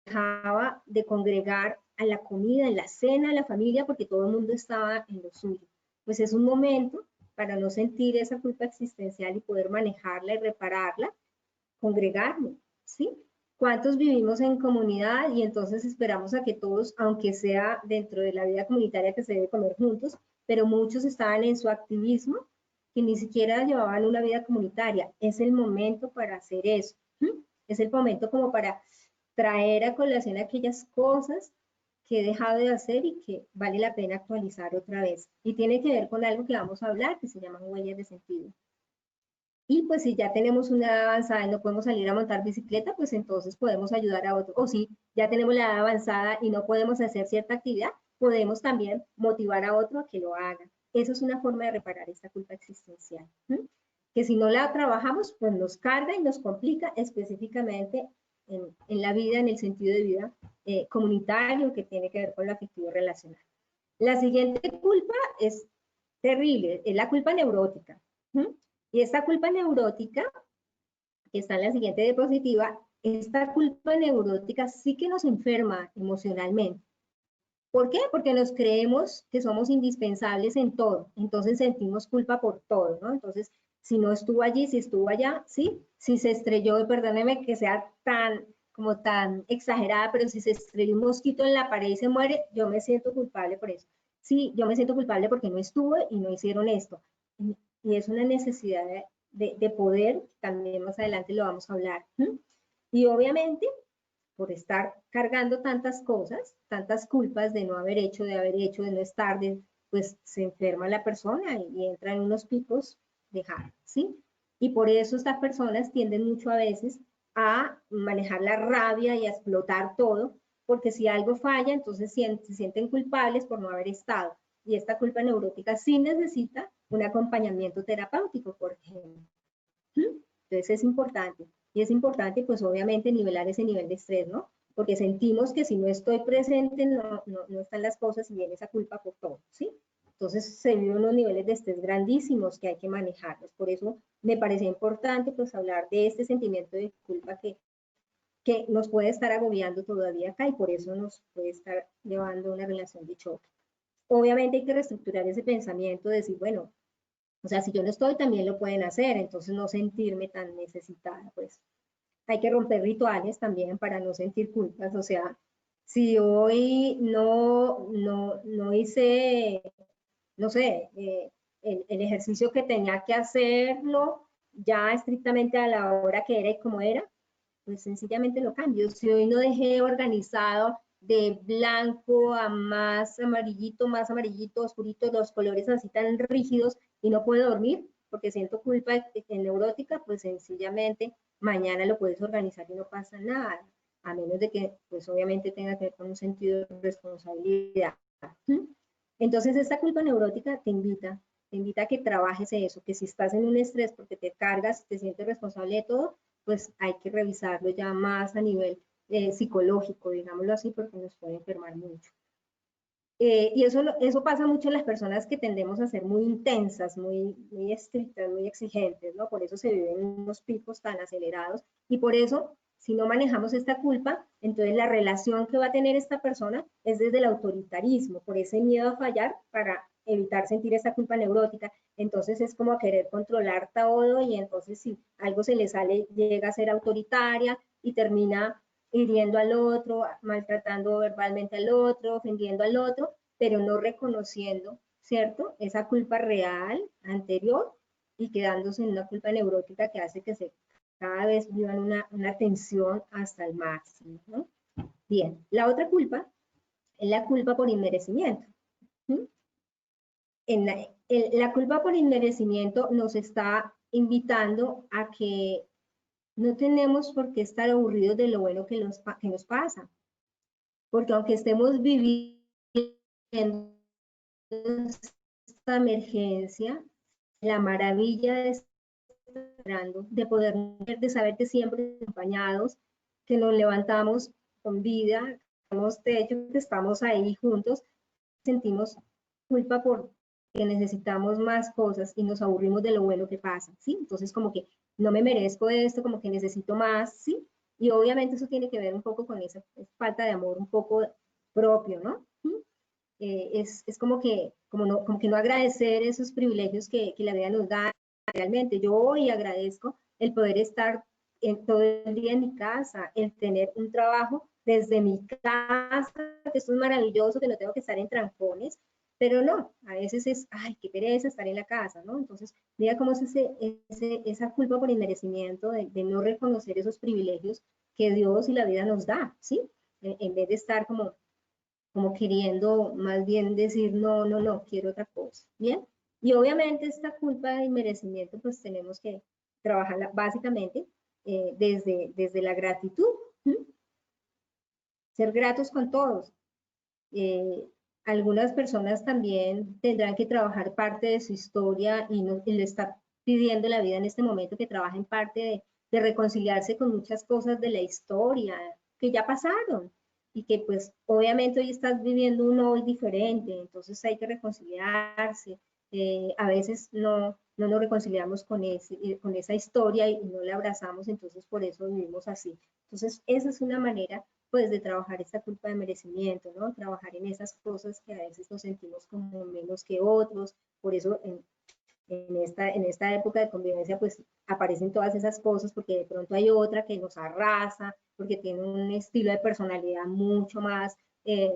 dejaba de congregar a la comida, en la cena, a la familia, porque todo el mundo estaba en lo suyo. Pues es un momento para no sentir esa culpa existencial y poder manejarla y repararla, congregarnos, ¿sí? ¿Cuántos vivimos en comunidad y entonces esperamos a que todos, aunque sea dentro de la vida comunitaria que se debe comer juntos, pero muchos estaban en su activismo que ni siquiera llevaban una vida comunitaria. Es el momento para hacer eso. Es el momento como para traer a colación aquellas cosas que he dejado de hacer y que vale la pena actualizar otra vez. Y tiene que ver con algo que vamos a hablar, que se llaman huellas de sentido. Y pues si ya tenemos una edad avanzada y no podemos salir a montar bicicleta, pues entonces podemos ayudar a otro. O si ya tenemos la edad avanzada y no podemos hacer cierta actividad, podemos también motivar a otro a que lo haga. Eso es una forma de reparar esta culpa existencial. Que si no la trabajamos, pues nos carga y nos complica específicamente en la vida, en el sentido de vida comunitario que tiene que ver con lo afectivo relacional. La siguiente culpa es terrible, es la culpa neurótica. Y esta culpa neurótica, que está en la siguiente diapositiva, esta culpa neurótica sí que nos enferma emocionalmente. ¿Por qué? Porque nos creemos que somos indispensables en todo, entonces sentimos culpa por todo, ¿no? Entonces, si no estuvo allí, si estuvo allá, ¿sí? Si se estrelló, perdóneme que sea tan exagerada, pero si se estrelló un mosquito en la pared y se muere, yo me siento culpable por eso. Sí, yo me siento culpable porque no estuve y no hicieron esto. Y es una necesidad de poder, también más adelante lo vamos a hablar. Y obviamente, por estar cargando tantas cosas, tantas culpas de no haber hecho, de no estar, pues se enferma la persona y entra en unos picos de HARP, ¿sí? Y por eso estas personas tienden mucho a veces a manejar la rabia y a explotar todo, porque si algo falla, entonces se sienten culpables por no haber estado. Y esta culpa neurótica sí necesita un acompañamiento terapéutico, por ejemplo. Entonces es importante. Y es importante, pues obviamente, nivelar ese nivel de estrés, ¿no? Porque sentimos que si no estoy presente, no están las cosas y viene esa culpa por todo, ¿sí? Entonces se viven unos niveles de estrés grandísimos que hay que manejarlos. Por eso me parece importante, pues, hablar de este sentimiento de culpa que nos puede estar agobiando todavía acá y por eso nos puede estar llevando a una relación de choque. Obviamente hay que reestructurar ese pensamiento, decir, bueno, o sea, si yo no estoy, también lo pueden hacer, entonces no sentirme tan necesitada, pues. Hay que romper rituales también para no sentir culpas, o sea, si hoy no hice, no sé, el ejercicio que tenía que hacerlo ya estrictamente a la hora que era y como era, pues sencillamente lo cambio. Si hoy no dejé organizado de blanco a más amarillito, oscurito, los colores así tan rígidos y no puedo dormir porque siento culpa neurótica, pues sencillamente mañana lo puedes organizar y no pasa nada, a menos de que pues obviamente tenga que ver con un sentido de responsabilidad. Entonces esta culpa neurótica te invita a que trabajes eso, que si estás en un estrés porque te cargas, te sientes responsable de todo, pues hay que revisarlo ya más a nivel psicológico, digámoslo así, porque nos puede enfermar mucho. Y eso pasa mucho en las personas que tendemos a ser muy intensas, muy estrictas, muy exigentes, ¿no? Por eso se viven unos picos tan acelerados y por eso, si no manejamos esta culpa, entonces la relación que va a tener esta persona es desde el autoritarismo, por ese miedo a fallar para evitar sentir esa culpa neurótica. Entonces es como querer controlar todo y entonces si algo se le sale, llega a ser autoritaria y termina hiriendo al otro, maltratando verbalmente al otro, ofendiendo al otro, pero no reconociendo, ¿cierto? Esa culpa real, anterior, y quedándose en una culpa neurótica que hace que cada vez vivan una tensión hasta el máximo, ¿no? Bien, la otra culpa es la culpa por inmerecimiento. La culpa por inmerecimiento nos está invitando a que no tenemos por qué estar aburridos de lo bueno que nos pasa. Porque aunque estemos viviendo esta emergencia, la maravilla de poder, de saber que siempre acompañados, que nos levantamos con vida, que tenemos techo, que estamos ahí juntos, sentimos culpa por que necesitamos más cosas y nos aburrimos de lo bueno que pasa, ¿sí? Entonces como que no me merezco esto, como que necesito más, ¿sí? Y obviamente eso tiene que ver un poco con esa falta de amor un poco propio, ¿no? Es como que no agradecer esos privilegios que la vida nos da. Realmente yo hoy agradezco el poder estar todo el día en mi casa, el tener un trabajo desde mi casa, que esto es maravilloso, que no tengo que estar en trancones, pero no, a veces es, ay, qué pereza estar en la casa, ¿no? Entonces, mira cómo es esa culpa por inmerecimiento de no reconocer esos privilegios que Dios y la vida nos da, ¿sí? En vez de estar como queriendo más bien decir, no, no, no, quiero otra cosa, ¿bien? Y obviamente esta culpa de inmerecimiento, pues tenemos que trabajarla básicamente desde la gratitud, ¿sí? Ser gratos con todos. Algunas personas también tendrán que trabajar parte de su historia y le está pidiendo la vida en este momento que trabajen parte de reconciliarse con muchas cosas de la historia que ya pasaron y que pues obviamente hoy estás viviendo un hoy diferente, entonces hay que reconciliarse. A veces no nos reconciliamos con esa historia y no la abrazamos, entonces por eso vivimos así. Entonces esa es una manera pues de trabajar esta culpa de merecimiento, ¿no? Trabajar en esas cosas que a veces nos sentimos como menos que otros, por eso en esta época de convivencia pues aparecen todas esas cosas porque de pronto hay otra que nos arrasa, porque tiene un estilo de personalidad mucho más,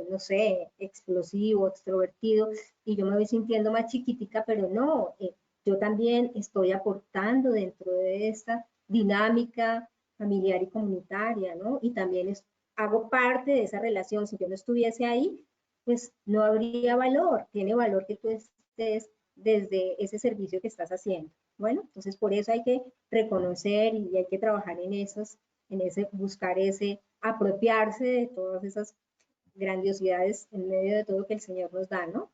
no sé, explosivo, extrovertido, y yo me voy sintiendo más chiquitica, pero no, yo también estoy aportando dentro de esta dinámica familiar y comunitaria, ¿no? Y también hago parte de esa relación. Si yo no estuviese ahí, pues no habría valor. Tiene valor que tú estés desde ese servicio que estás haciendo. Bueno, entonces por eso hay que reconocer y hay que trabajar en buscar ese, apropiarse de todas esas grandiosidades en medio de todo lo que el Señor nos da, ¿no?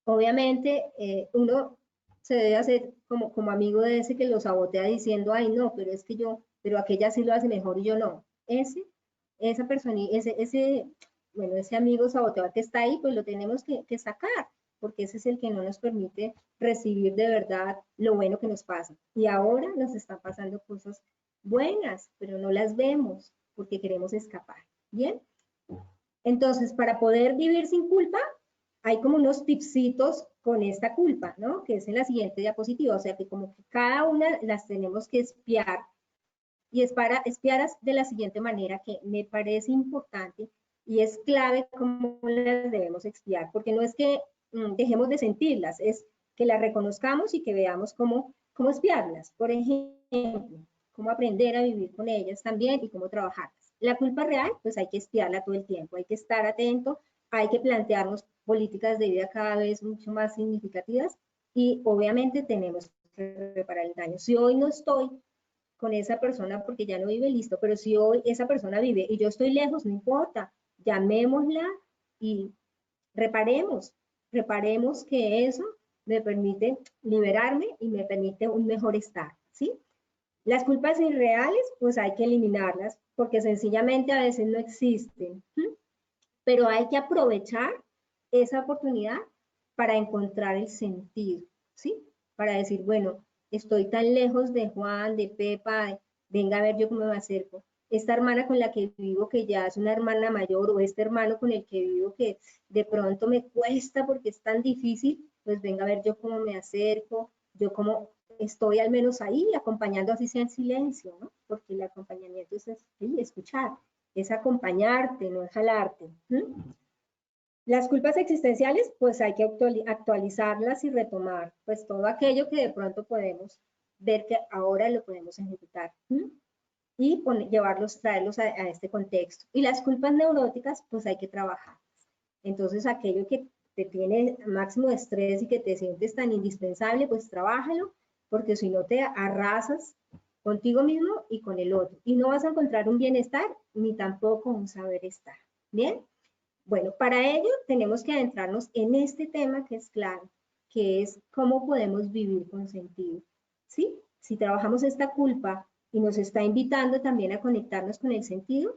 Obviamente, uno se debe hacer como amigo de ese que lo sabotea diciendo, ay, no, pero es que pero aquella sí lo hace mejor y yo no. Esa persona, ese amigo saboteador que está ahí, pues lo tenemos que sacar, porque ese es el que no nos permite recibir de verdad lo bueno que nos pasa. Y ahora nos están pasando cosas buenas, pero no las vemos porque queremos escapar. ¿Bien? Entonces, para poder vivir sin culpa, hay como unos tipsitos con esta culpa, ¿no? Que es en la siguiente diapositiva, o sea que como que cada una las tenemos que espiar, y es para espiarlas de la siguiente manera que me parece importante y es clave cómo las debemos espiar, porque no es que dejemos de sentirlas, es que las reconozcamos y que veamos cómo espiarlas. Por ejemplo, cómo aprender a vivir con ellas también y cómo trabajarlas. La culpa real, pues hay que espiarla todo el tiempo, hay que estar atento, hay que plantearnos políticas de vida cada vez mucho más significativas y obviamente tenemos que reparar el daño. Si hoy no estoy con esa persona porque ya no vive, listo, pero si hoy esa persona vive y yo estoy lejos, no importa, llamémosla y reparemos que eso me permite liberarme y me permite un mejor estar, ¿sí? Las culpas irreales, pues hay que eliminarlas porque sencillamente a veces no existen, ¿sí? Pero hay que aprovechar esa oportunidad para encontrar el sentido, ¿sí? Para decir, bueno, estoy tan lejos de Juan, de Pepa, venga a ver yo cómo me acerco. Esta hermana con la que vivo, que ya es una hermana mayor, o este hermano con el que vivo, que de pronto me cuesta porque es tan difícil, pues venga a ver yo cómo me acerco, yo cómo estoy al menos ahí, acompañando así sea en silencio, ¿no? Porque el acompañamiento es escuchar, es acompañarte, no es jalarte. Las culpas existenciales, pues hay que actualizarlas y retomar, pues todo aquello que de pronto podemos ver que ahora lo podemos ejecutar y traerlos a este contexto. Y las culpas neuróticas, pues hay que trabajarlas. Entonces aquello que te tiene máximo estrés y que te sientes tan indispensable, pues trabájalo, porque si no te arrasas contigo mismo y con el otro. Y no vas a encontrar un bienestar ni tampoco un saber estar. ¿Bien? Bueno, para ello tenemos que adentrarnos en este tema que es clave, que es cómo podemos vivir con sentido. ¿Sí? Si trabajamos esta culpa y nos está invitando también a conectarnos con el sentido,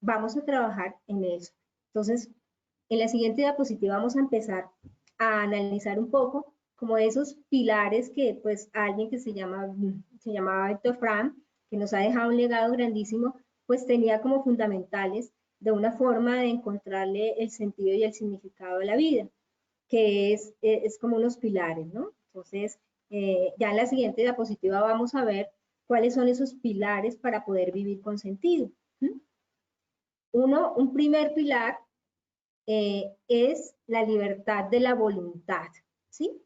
vamos a trabajar en eso. Entonces, en la siguiente diapositiva vamos a empezar a analizar un poco como esos pilares que pues alguien que se llamaba Víctor Frank, que nos ha dejado un legado grandísimo, pues tenía como fundamentales de una forma de encontrarle el sentido y el significado de la vida, que es como unos pilares, ¿no? Entonces, ya en la siguiente diapositiva vamos a ver cuáles son esos pilares para poder vivir con sentido. Un primer pilar es la libertad de la voluntad, ¿sí?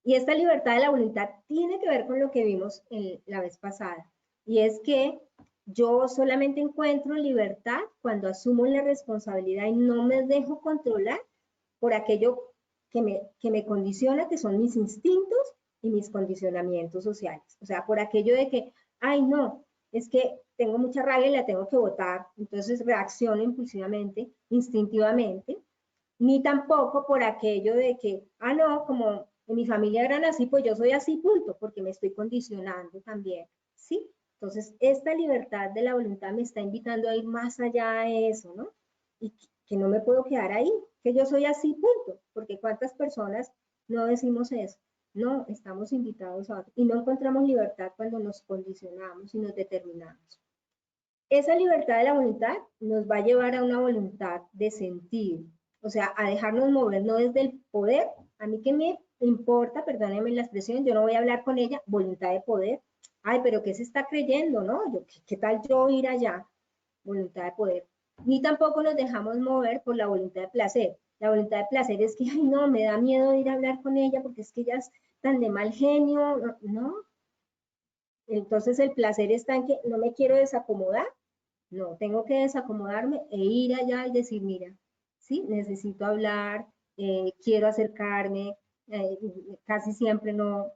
Y esta libertad de la voluntad tiene que ver con lo que vimos la vez pasada, y es que yo solamente encuentro libertad cuando asumo la responsabilidad y no me dejo controlar por aquello que me condiciona, que son mis instintos y mis condicionamientos sociales. O sea, por aquello de que, ay, no, es que tengo mucha rabia y la tengo que botar, entonces reacciono impulsivamente, instintivamente, ni tampoco por aquello de que, ah, no, como en mi familia eran así, pues yo soy así, punto, porque me estoy condicionando también, ¿sí? Entonces, esta libertad de la voluntad me está invitando a ir más allá de eso, ¿no? Y que no me puedo quedar ahí, que yo soy así, punto, porque ¿cuántas personas no decimos eso? No, estamos invitados a otro, y no encontramos libertad cuando nos condicionamos y nos determinamos. Esa libertad de la voluntad nos va a llevar a una voluntad de sentir, o sea, a dejarnos mover, no desde el poder. A mí que me importa, perdónenme la expresión, yo no voy a hablar con ella, voluntad de poder. Ay, pero ¿qué se está creyendo, no? ¿Qué tal yo ir allá? Voluntad de poder. Ni tampoco nos dejamos mover por la voluntad de placer. La voluntad de placer es que, ay, no, me da miedo ir a hablar con ella porque es que ella es tan de mal genio, ¿no? Entonces el placer está en que no me quiero desacomodar, no, tengo que desacomodarme e ir allá y decir, mira, sí, necesito hablar, quiero acercarme, casi siempre no,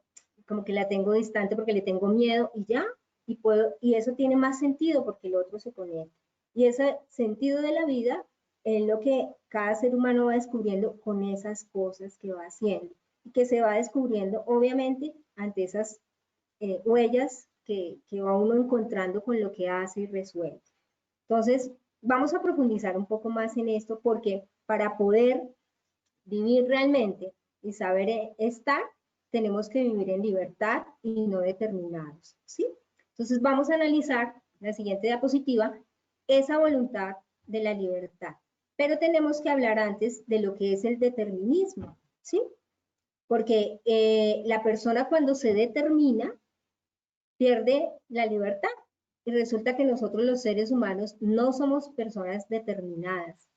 como que la tengo distante porque le tengo miedo y ya, y eso tiene más sentido porque el otro se conecta. Y ese sentido de la vida es lo que cada ser humano va descubriendo con esas cosas que va haciendo, y que se va descubriendo obviamente ante esas huellas que va uno encontrando con lo que hace y resuelve. Entonces, vamos a profundizar un poco más en esto porque para poder vivir realmente y saber estar, tenemos que vivir en libertad y no determinados, ¿sí? Entonces, vamos a analizar la siguiente diapositiva, esa voluntad de la libertad. Pero tenemos que hablar antes de lo que es el determinismo, ¿sí? Porque la persona cuando se determina, pierde la libertad. Y resulta que nosotros los seres humanos no somos personas determinadas,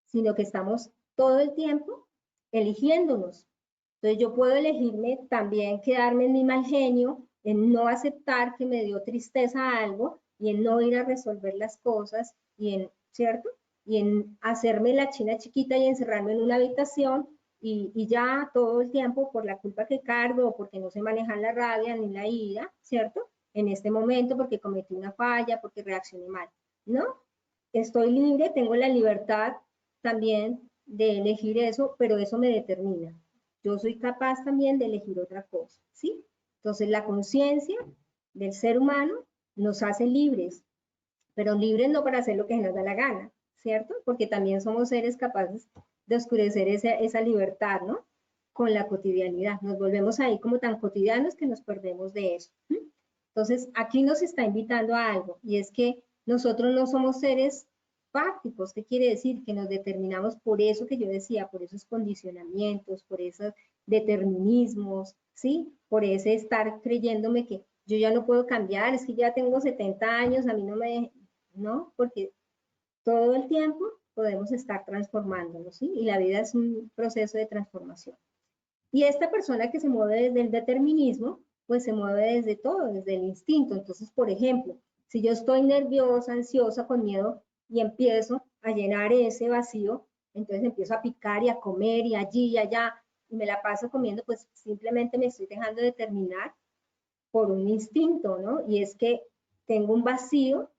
sino que estamos todo el tiempo eligiéndonos. Entonces yo puedo elegirme también quedarme en mi mal genio, en no aceptar que me dio tristeza algo y en no ir a resolver las cosas y en, ¿cierto? Y en hacerme la china chiquita y encerrarme en una habitación y ya todo el tiempo por la culpa que cargo o porque no sé manejar la rabia ni la ira, ¿cierto? En este momento porque cometí una falla, porque reaccioné mal, ¿no? Estoy libre, tengo la libertad también de elegir eso, pero eso me determina. Yo soy capaz también de elegir otra cosa, ¿sí? Entonces la conciencia del ser humano nos hace libres, pero libres no para hacer lo que nos da la gana, ¿cierto? Porque también somos seres capaces de oscurecer esa libertad, ¿no? Con la cotidianidad. Nos volvemos ahí como tan cotidianos que nos perdemos de eso. Entonces, aquí nos está invitando a algo, y es que nosotros no somos seres fácticos. ¿Qué quiere decir? Que nos determinamos por eso que yo decía, por esos condicionamientos, por esos determinismos, ¿sí? Por ese estar creyéndome que yo ya no puedo cambiar, es que ya tengo 70 años, a mí no me... No, porque todo el tiempo podemos estar transformándonos, ¿sí? Y la vida es un proceso de transformación. Y esta persona que se mueve desde el determinismo, pues se mueve desde todo, desde el instinto. Entonces, por ejemplo, si yo estoy nerviosa, ansiosa, con miedo, y empiezo a llenar ese vacío, entonces empiezo a picar y a comer y allí y allá, y me la paso comiendo, pues simplemente me estoy dejando determinar por un instinto, ¿no? Y es que tengo un vacío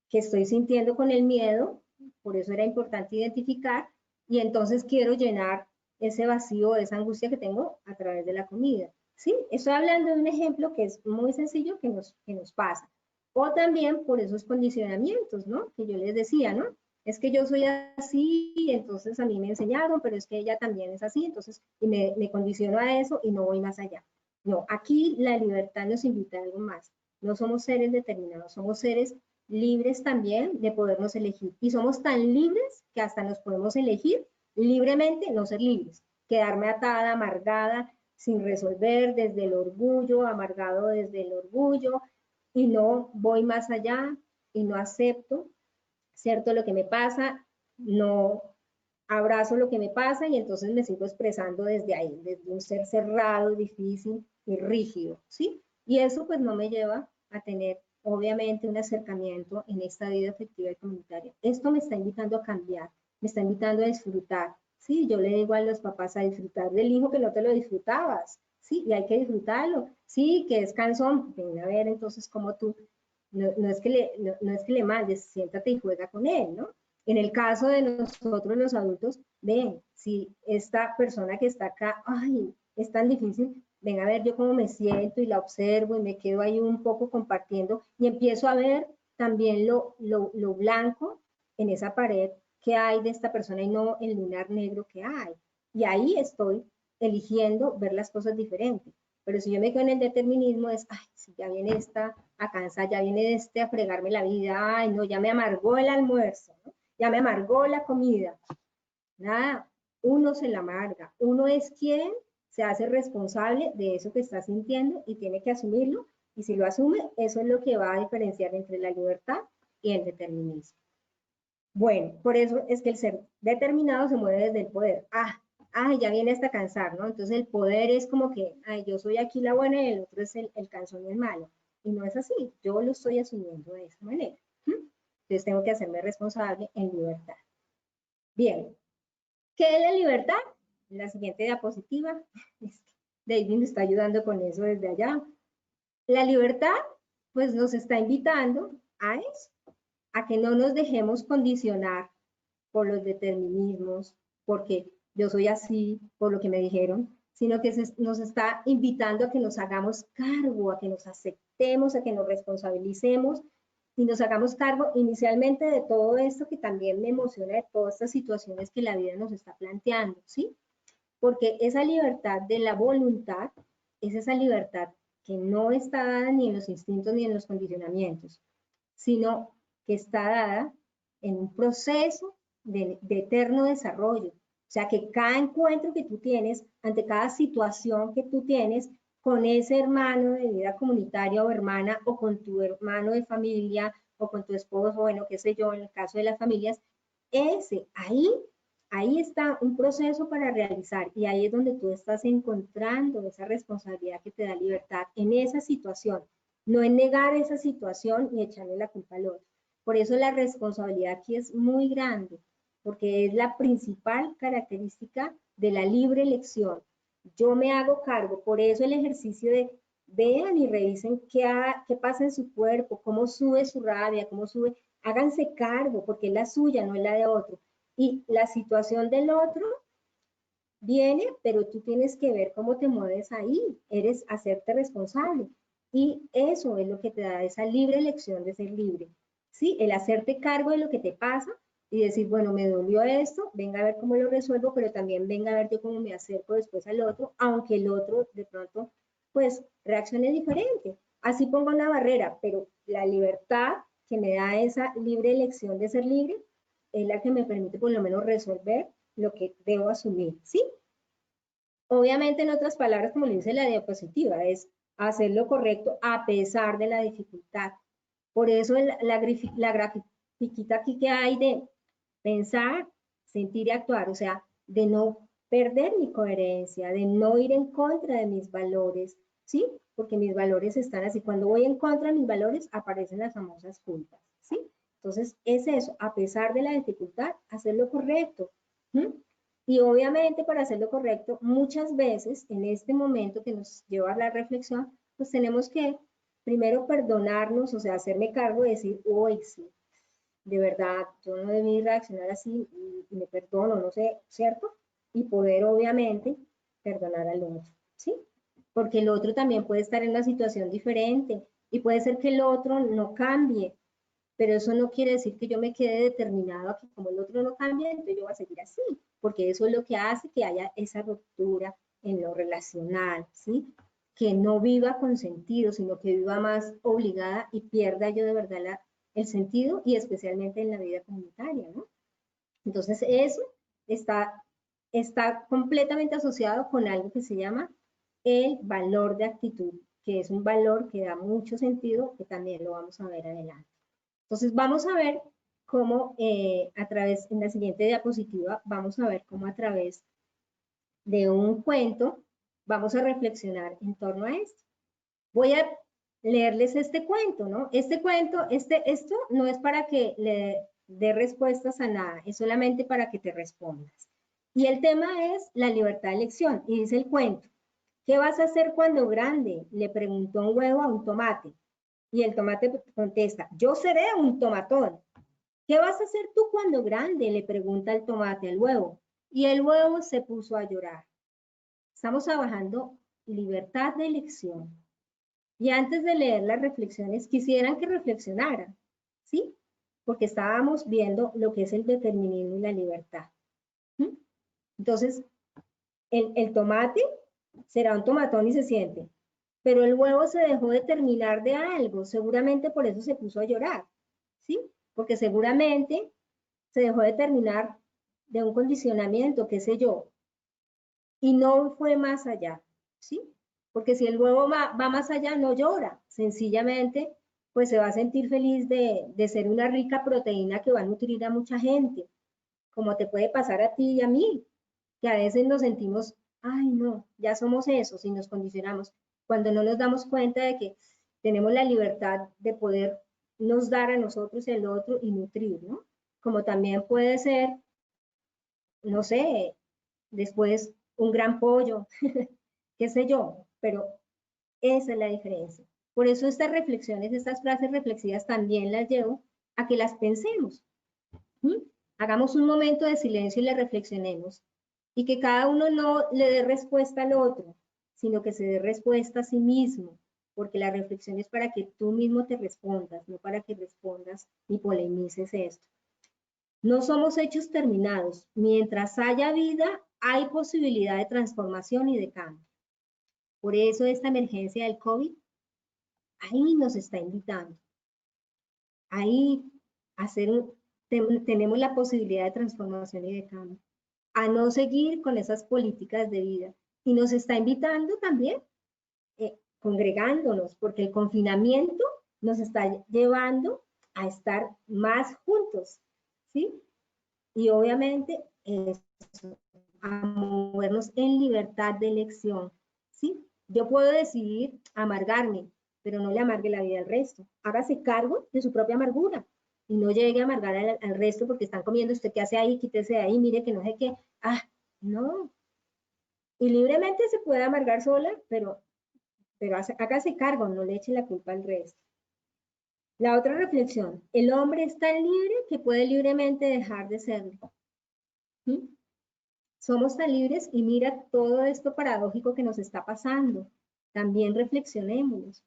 que estoy sintiendo con el miedo, por eso era importante identificar, y entonces quiero llenar ese vacío, esa angustia que tengo a través de la comida, ¿sí? Estoy hablando de un ejemplo que es muy sencillo que nos pasa. O también por esos condicionamientos, ¿no? Que yo les decía, ¿no? Es que yo soy así, entonces a mí me enseñaron, pero es que ella también es así, entonces y me condiciono a eso y no voy más allá. No, aquí la libertad nos invita a algo más. No somos seres determinados, somos seres libres también de podernos elegir. Y somos tan libres que hasta nos podemos elegir libremente no ser libres. Quedarme atada, amargada, sin resolver, desde el orgullo, amargado desde el orgullo, y no voy más allá y no acepto, ¿cierto? Lo que me pasa, no abrazo lo que me pasa y entonces me sigo expresando desde ahí, desde un ser cerrado, difícil y rígido, ¿sí? Y eso pues no me lleva a tener obviamente un acercamiento en esta vida afectiva y comunitaria. Esto me está invitando a cambiar, me está invitando a disfrutar, ¿sí? Yo le digo a los papás a disfrutar del hijo que no te lo disfrutabas, ¿sí? Y hay que disfrutarlo, sí, que es cansón, ven a ver entonces como tú, no es que le mandes, siéntate y juega con él, ¿no? En el caso de nosotros los adultos, ven, si esta persona que está acá, ay, es tan difícil, ven a ver yo cómo me siento y la observo y me quedo ahí un poco compartiendo y empiezo a ver también lo blanco en esa pared que hay de esta persona y no el lunar negro que hay. Y ahí estoy eligiendo ver las cosas diferentes. Pero si yo me quedo en el determinismo es, ay, si ya viene esta a cansar, ya viene este a fregarme la vida, ay, no, ya me amargó el almuerzo, ¿no? Ya me amargó la comida. Nada, uno se la amarga. Uno es quien se hace responsable de eso que está sintiendo y tiene que asumirlo. Y si lo asume, eso es lo que va a diferenciar entre la libertad y el determinismo. Bueno, por eso es que el ser determinado se mueve desde el poder. Ay, ya viene hasta cansar, ¿no? Entonces el poder es como que, ay, yo soy aquí la buena y el otro es el cansón y el malo. Y no es así, yo lo estoy asumiendo de esa manera. Entonces tengo que hacerme responsable en libertad. Bien, ¿qué es la libertad? La siguiente diapositiva, David me está ayudando con eso desde allá. La libertad, pues nos está invitando a eso, a que no nos dejemos condicionar por los determinismos, porque yo soy así, por lo que me dijeron, sino que nos está invitando a que nos hagamos cargo, a que nos aceptemos, a que nos responsabilicemos y nos hagamos cargo inicialmente de todo esto que también me emociona, de todas estas situaciones que la vida nos está planteando, ¿sí? Porque esa libertad de la voluntad es esa libertad que no está dada ni en los instintos ni en los condicionamientos, sino que está dada en un proceso de eterno desarrollo. O sea, que cada encuentro que tú tienes, ante cada situación que tú tienes con ese hermano de vida comunitaria o hermana, o con tu hermano de familia, o con tu esposo, bueno, qué sé yo, en el caso de las familias, ahí está un proceso para realizar, y ahí es donde tú estás encontrando esa responsabilidad que te da libertad en esa situación, no en negar esa situación y echarle la culpa al otro. Por eso la responsabilidad aquí es muy grande, porque es la principal característica de la libre elección. Yo me hago cargo, por eso el ejercicio de vean y revisen qué pasa en su cuerpo, cómo sube su rabia, cómo sube, háganse cargo, porque es la suya, no es la de otro. Y la situación del otro viene, pero tú tienes que ver cómo te mueves ahí, hacerte responsable. Y eso es lo que te da esa libre elección de ser libre, ¿sí? El hacerte cargo de lo que te pasa y decir, bueno, me dolió esto, venga a ver cómo lo resuelvo, pero también venga a ver yo cómo me acerco después al otro, aunque el otro de pronto, pues, reaccione diferente. Así pongo una barrera, pero la libertad que me da esa libre elección de ser libre es la que me permite por lo menos resolver lo que debo asumir, ¿sí? Obviamente, en otras palabras, como le dice la diapositiva, es hacer lo correcto a pesar de la dificultad. Por eso la grafiquita aquí que hay de pensar, sentir y actuar, o sea, de no perder mi coherencia, de no ir en contra de mis valores, ¿sí? Porque mis valores están así. Cuando voy en contra de mis valores, aparecen las famosas culpas, ¿sí? Entonces, es eso, a pesar de la dificultad, hacer lo correcto. Y obviamente para hacer lo correcto, muchas veces en este momento que nos lleva a la reflexión, pues tenemos que primero perdonarnos, o sea, hacerme cargo de decir, uy, sí, de verdad, yo no debí reaccionar así, y me perdono, no sé, ¿cierto? Y poder obviamente perdonar al otro, ¿sí? Porque el otro también puede estar en una situación diferente y puede ser que el otro no cambie, pero eso no quiere decir que yo me quede determinado a que como el otro no cambia, entonces yo voy a seguir así, porque eso es lo que hace que haya esa ruptura en lo relacional, ¿sí? Que no viva con sentido, sino que viva más obligada y pierda yo de verdad el sentido, y especialmente en la vida comunitaria, ¿no? Entonces eso está completamente asociado con algo que se llama el valor de actitud, que es un valor que da mucho sentido, que también lo vamos a ver adelante. Entonces vamos a ver cómo en la siguiente diapositiva, vamos a ver cómo a través de un cuento vamos a reflexionar en torno a esto. Voy a leerles este cuento, ¿no? Este cuento, esto no es para que le dé respuestas a nada, es solamente para que te respondas. Y el tema es la libertad de elección, y dice el cuento: ¿qué vas a hacer cuando grande?, le preguntó un huevo a un tomate. Y el tomate contesta: yo seré un tomatón. ¿Qué vas a hacer tú cuando grande?, le pregunta el tomate al huevo. Y el huevo se puso a llorar. Estamos trabajando libertad de elección. Y antes de leer las reflexiones, quisieran que reflexionaran, ¿sí? Porque estábamos viendo lo que es el determinismo y la libertad. Entonces, el tomate será un tomatón y se siente, pero el huevo se dejó determinar de algo, seguramente por eso se puso a llorar, ¿sí? Porque seguramente se dejó determinar de un condicionamiento, qué sé yo, y no fue más allá, ¿sí? Porque si el huevo va más allá, no llora, sencillamente, pues se va a sentir feliz de ser una rica proteína que va a nutrir a mucha gente, como te puede pasar a ti y a mí, que a veces nos sentimos, ay no, ya somos esos y nos condicionamos, cuando no nos damos cuenta de que tenemos la libertad de poder nos dar a nosotros y al otro y nutrir, ¿no? Como también puede ser, no sé, después un gran pollo, qué sé yo, pero esa es la diferencia. Por eso estas reflexiones, estas frases reflexivas también las llevo a que las pensemos. Hagamos un momento de silencio y le reflexionemos. Y que cada uno no le dé respuesta al otro, sino que se dé respuesta a sí mismo, porque la reflexión es para que tú mismo te respondas, no para que respondas y polemices esto. No somos hechos terminados. Mientras haya vida, hay posibilidad de transformación y de cambio. Por eso esta emergencia del COVID, ahí nos está invitando. Ahí tenemos la posibilidad de transformación y de cambio. A no seguir con esas políticas de vida. Y nos está invitando también, congregándonos, porque el confinamiento nos está llevando a estar más juntos, ¿sí? Y obviamente a movernos en libertad de elección, ¿sí? Yo puedo decidir amargarme, pero no le amargue la vida al resto. Hágase cargo de su propia amargura y no llegue a amargar al resto porque están comiendo, usted qué hace ahí, quítese de ahí, mire que no sé qué. No. Y libremente se puede amargar sola, pero hágase cargo, no le eche la culpa al resto. La otra reflexión: el hombre es tan libre que puede libremente dejar de serlo. Somos tan libres y mira todo esto paradójico que nos está pasando. También reflexionémonos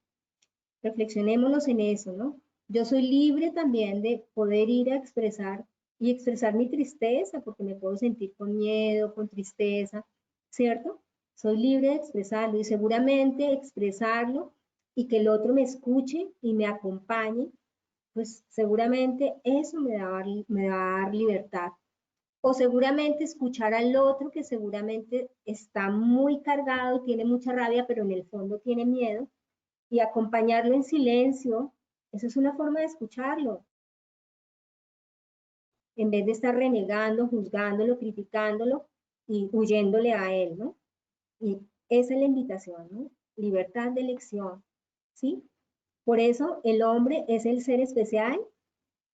en eso, ¿no? Yo soy libre también de poder ir a expresar mi tristeza, porque me puedo sentir con miedo, con tristeza, ¿cierto? Soy libre de expresarlo y seguramente expresarlo y que el otro me escuche y me acompañe, pues seguramente eso me va a dar libertad. O seguramente escuchar al otro que seguramente está muy cargado y tiene mucha rabia, pero en el fondo tiene miedo, y acompañarlo en silencio. Esa es una forma de escucharlo. En vez de estar renegando, juzgándolo, criticándolo y huyéndole a él, ¿no? Y esa es la invitación, ¿no? Libertad de elección, ¿sí? Por eso el hombre es el ser especial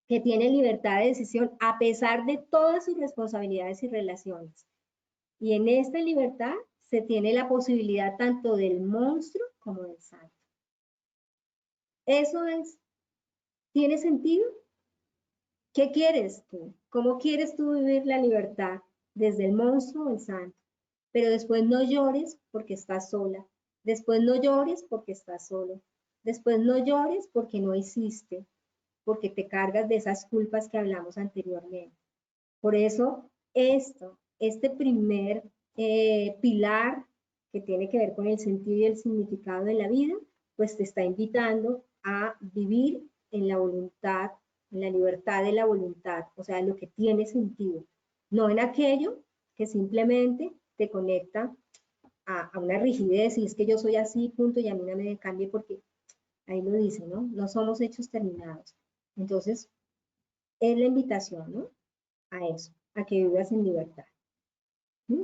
que tiene libertad de decisión a pesar de todas sus responsabilidades y relaciones. Y en esta libertad se tiene la posibilidad tanto del monstruo como del santo. Eso es, ¿tiene sentido? ¿Qué quieres tú? ¿Cómo quieres tú vivir la libertad? Desde el monstruo o el santo. Pero después no llores porque estás sola. Después no llores porque estás solo. Después no llores porque no hiciste, porque te cargas de esas culpas que hablamos anteriormente. Por eso este primer pilar que tiene que ver con el sentido y el significado de la vida, pues te está invitando a vivir en la voluntad, en la libertad de la voluntad, o sea, lo que tiene sentido, no en aquello que simplemente te conecta a una rigidez y es que yo soy así, punto, y a mí no me cambie porque ahí lo dice, ¿no? No somos hechos terminados. Entonces, es la invitación, ¿no? A eso, a que vivas en libertad. ¿Mm?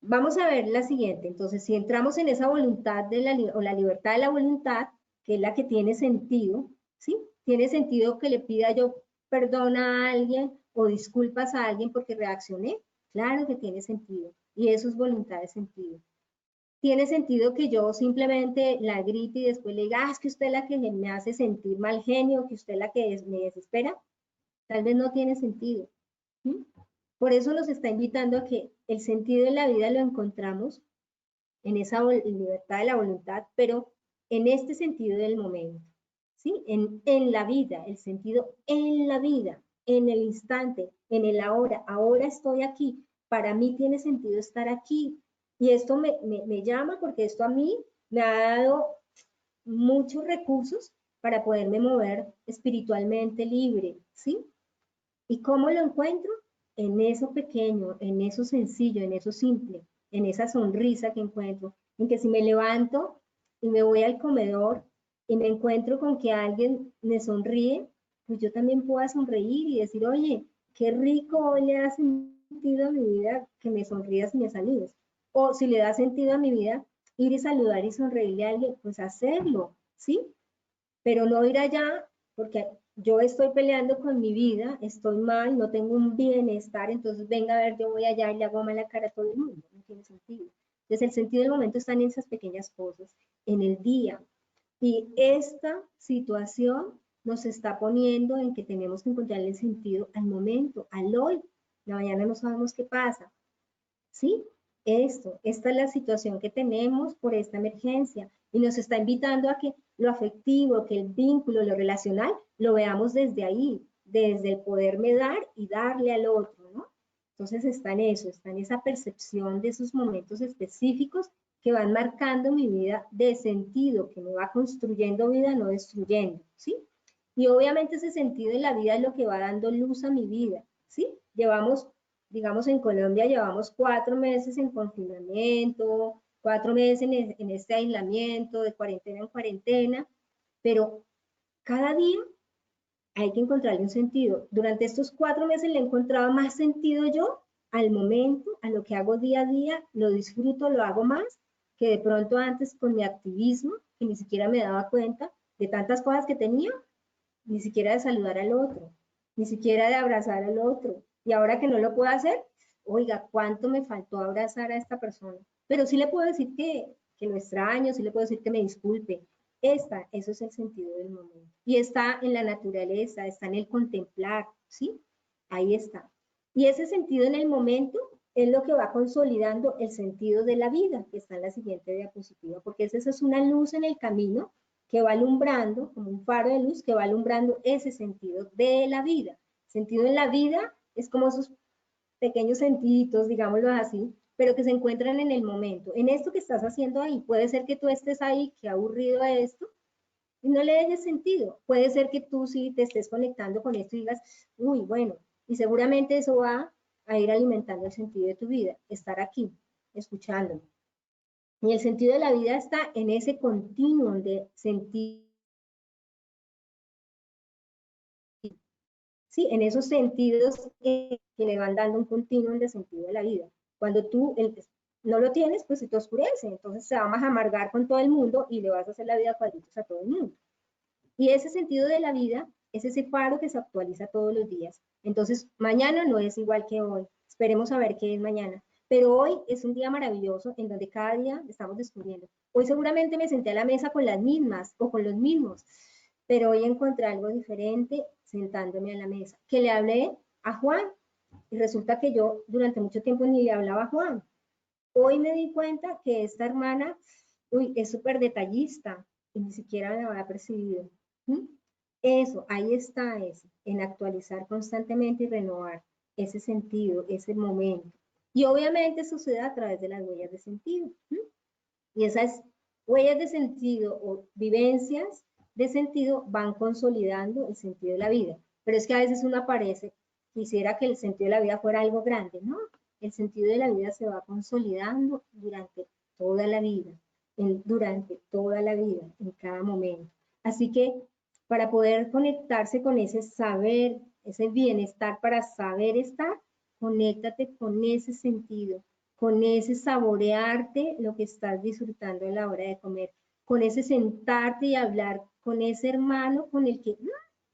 Vamos a ver la siguiente. Entonces, si entramos en esa voluntad o la libertad de la voluntad, que es la que tiene sentido, ¿sí? Tiene sentido que le pida yo perdón a alguien o disculpas a alguien porque reaccioné. Claro que tiene sentido. Y eso es voluntad de sentido. Tiene sentido que yo simplemente la grite y después le diga, es que usted es la que me hace sentir mal genio, que usted es la que me desespera. Tal vez no tiene sentido. ¿Sí? Por eso nos está invitando a que el sentido de la vida lo encontramos en esa libertad de la voluntad, pero en este sentido del momento, ¿sí? En la vida, el sentido en la vida, en el instante, en el ahora. Ahora estoy aquí. Para mí tiene sentido estar aquí. Y esto me llama porque esto a mí me ha dado muchos recursos para poderme mover espiritualmente libre, ¿sí? ¿Y cómo lo encuentro? En eso pequeño, en eso sencillo, en eso simple, en esa sonrisa que encuentro, en que si me levanto y me voy al comedor y me encuentro con que alguien me sonríe, pues yo también puedo sonreír y decir, oye, qué rico hoy le da sentido a mi vida que me sonrías y me saludes. O si le da sentido a mi vida, ir y saludar y sonreírle a alguien, pues hacerlo, ¿sí? Pero no ir allá porque yo estoy peleando con mi vida, estoy mal, no tengo un bienestar, entonces venga a ver, yo voy allá y le hago mala cara a todo el mundo, no tiene sentido. Entonces el sentido del momento está en esas pequeñas cosas, en el día. Y esta situación nos está poniendo en que tenemos que encontrarle el sentido al momento, al hoy. La mañana no sabemos qué pasa, ¿sí? Esta es la situación que tenemos por esta emergencia y nos está invitando a que lo afectivo, que el vínculo, lo relacional, lo veamos desde ahí, desde el poderme dar y darle al otro, ¿no? Entonces está en eso, está en esa percepción de esos momentos específicos que van marcando mi vida de sentido, que me va construyendo vida, no destruyendo, ¿sí? Y obviamente ese sentido en la vida es lo que va dando luz a mi vida, ¿sí? Llevamos, digamos, en Colombia llevamos 4 meses en confinamiento, 4 meses en este aislamiento, de cuarentena en cuarentena, pero cada día hay que encontrarle un sentido. Durante estos 4 meses le he encontrado más sentido yo al momento, a lo que hago día a día, lo disfruto, lo hago más, que de pronto antes con mi activismo, que ni siquiera me daba cuenta de tantas cosas que tenía, ni siquiera de saludar al otro, ni siquiera de abrazar al otro. Y ahora que no lo puedo hacer, oiga, ¿cuánto me faltó abrazar a esta persona? Pero sí le puedo decir que lo extraño, sí le puedo decir que me disculpe. Eso es el sentido del momento. Y está en la naturaleza, está en el contemplar, ¿sí? Ahí está. Y ese sentido en el momento es lo que va consolidando el sentido de la vida, que está en la siguiente diapositiva, porque esa es una luz en el camino que va alumbrando, como un faro de luz, que va alumbrando ese sentido de la vida. Sentido en la vida es como esos pequeños sentiditos, digámoslo así, pero que se encuentran en el momento. En esto que estás haciendo ahí, puede ser que tú estés ahí, que aburrido a esto, y no le dejes sentido. Puede ser que tú sí te estés conectando con esto y digas, uy, bueno, y seguramente eso va a ir alimentando el sentido de tu vida, estar aquí, escuchándome. Y el sentido de la vida está en ese continuo de sentido. Sí, en esos sentidos que le van dando un continuum de sentido de la vida. Cuando tú no lo tienes, pues se te oscurece, entonces se va a amargar con todo el mundo y le vas a hacer la vida cuadritos a todo el mundo. Y ese sentido de la vida es ese faro que se actualiza todos los días. Entonces, mañana no es igual que hoy. Esperemos a ver qué es mañana. Pero hoy es un día maravilloso en donde cada día estamos descubriendo. Hoy seguramente me senté a la mesa con las mismas o con los mismos, pero hoy encontré algo diferente sentándome a la mesa. Que le hablé a Juan y resulta que yo durante mucho tiempo ni le hablaba a Juan. Hoy me di cuenta que esta hermana, es súper detallista y ni siquiera me había percibido. Eso, ahí está eso, en actualizar constantemente y renovar ese sentido, ese momento. Y obviamente sucede a través de las huellas de sentido. Y esas huellas de sentido o vivencias de sentido van consolidando el sentido de la vida. Pero es que a veces uno aparece, quisiera que el sentido de la vida fuera algo grande, ¿no? El sentido de la vida se va consolidando durante toda la vida, durante toda la vida, en cada momento. Así que para poder conectarse con ese saber ese bienestar para saber estar, conéctate con ese sentido, con ese saborearte lo que estás disfrutando a la hora de comer, con ese sentarte y hablar con ese hermano con el que